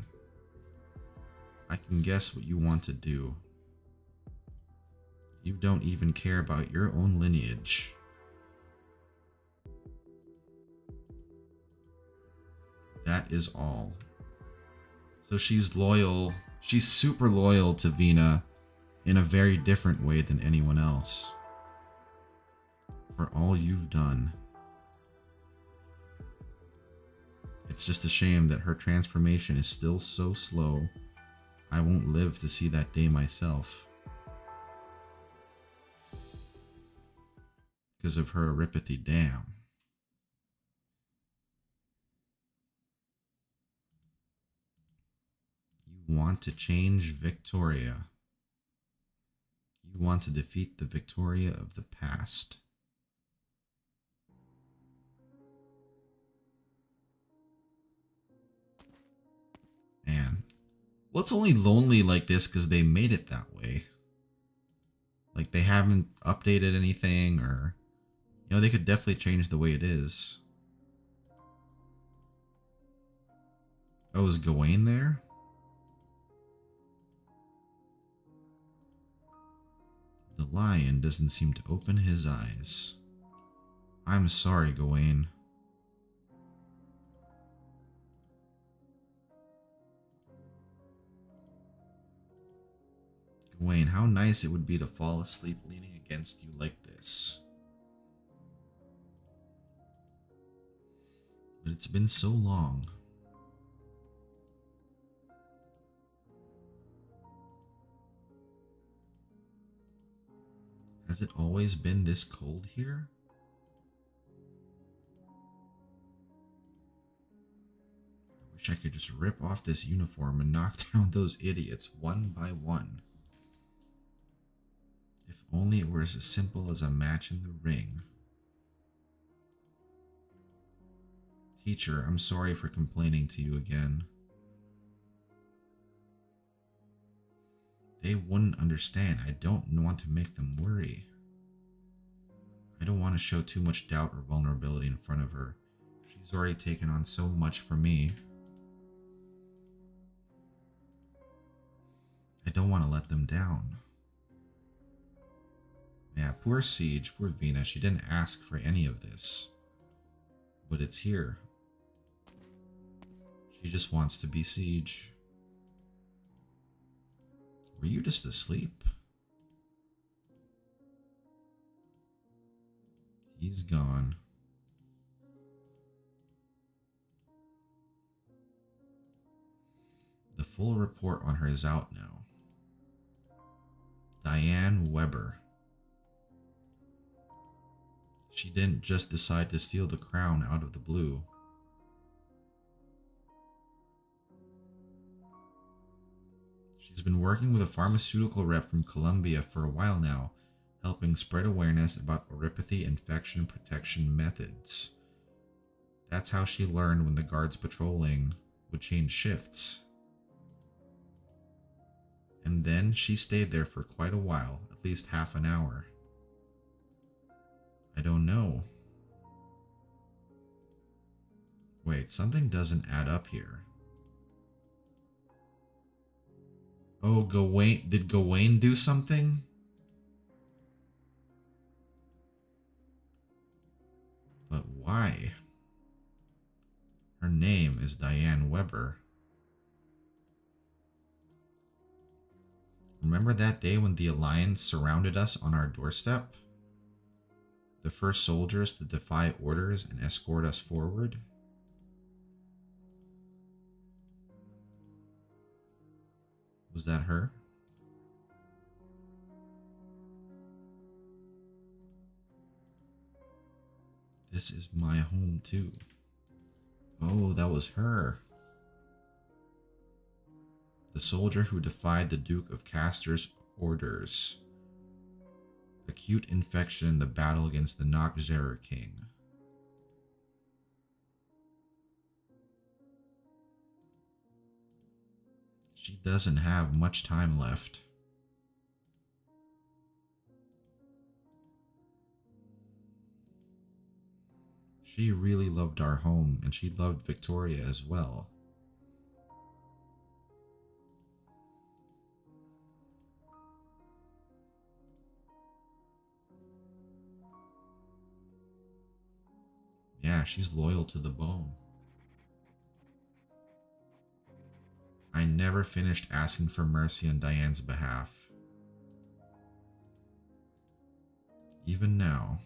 I can guess what you want to do. You don't even care about your own lineage. That is all. So she's loyal. She's super loyal to Vina in a very different way than anyone else. For all you've done. It's just a shame that her transformation is still so slow. I won't live to see that day myself. Because of her Aripathy, damn. You want to change Victoria. You want to defeat the Victoria of the past. Man. Well, it's only lonely like this because they made it that way. Like, they haven't updated anything, or... You know, they could definitely change the way it is. Oh, is Gawain there? The lion doesn't seem to open his eyes. I'm sorry, Gawain. Gawain, how nice it would be to fall asleep leaning against you like this. But it's been so long. Has it always been this cold here? I wish I could just rip off this uniform and knock down those idiots one by one. If only it were as simple as a match in the ring. Teacher, I'm sorry for complaining to you again. They wouldn't understand. I don't want to make them worry. I don't want to show too much doubt or vulnerability in front of her. She's already taken on so much from me. I don't want to let them down. Yeah, poor Siege, poor Vina. She didn't ask for any of this. But it's here. She just wants to be Siege. Were you just asleep? He's gone. The full report on her is out now. Diane Weber. She didn't just decide to steal the crown out of the blue. She's been working with a pharmaceutical rep from Colombia for a while now, helping spread awareness about Aripathy infection protection methods. That's how she learned when the guards patrolling would change shifts. And then she stayed there for quite a while, at least half an hour. I don't know. Wait, something doesn't add up here. Oh, Gawain, did Gawain do something? But why? Her name is Diane Weber. Remember that day when the Alliance surrounded us on our doorstep? The first soldiers to defy orders and escort us forward? Was that her? This is my home too. Oh, that was her. The soldier who defied the Duke of Castor's orders. Acute infection in the battle against the Noxerer King. She doesn't have much time left. She really loved our home, and she loved Victoria as well. Yeah, she's loyal to the bone. I never finished asking for mercy on Diane's behalf. Even now.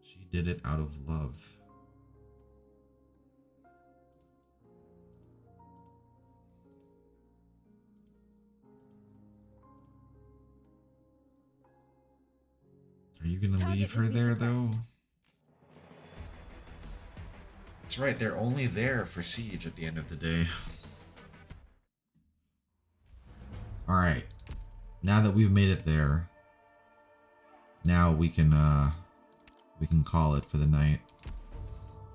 She did it out of love. Are you gonna Target leave her is there reached though? first. That's right, they're only there for siege at the end of the day. Alright. Now that we've made it there, now we can call it for the night.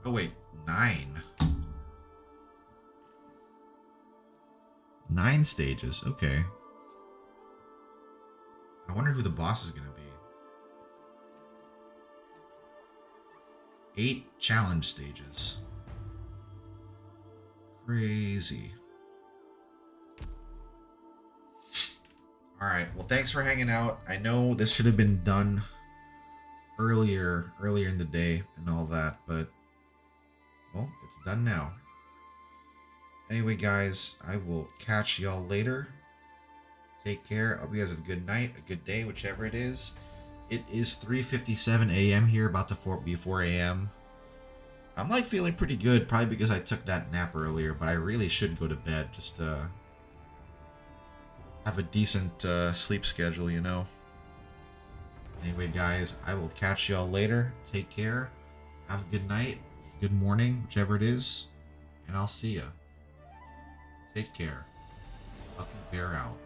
Oh wait, 9. 9 stages, okay. I wonder who the boss is gonna be. 8 challenge stages. Crazy. Alright, well thanks for hanging out. I know this should have been done earlier in the day and all that, but well, it's done now. Anyway guys, I will catch y'all later. Take care. I hope you guys have a good night, a good day, whichever it is. It is 3:57 a.m. here, about to be 4 a.m. I'm like feeling pretty good, probably because I took that nap earlier, but I really should go to bed just to have a decent sleep schedule, you know. Anyway, guys, I will catch y'all later. Take care. Have a good night, good morning, whichever it is, and I'll see ya. Take care. Huffy Bear out.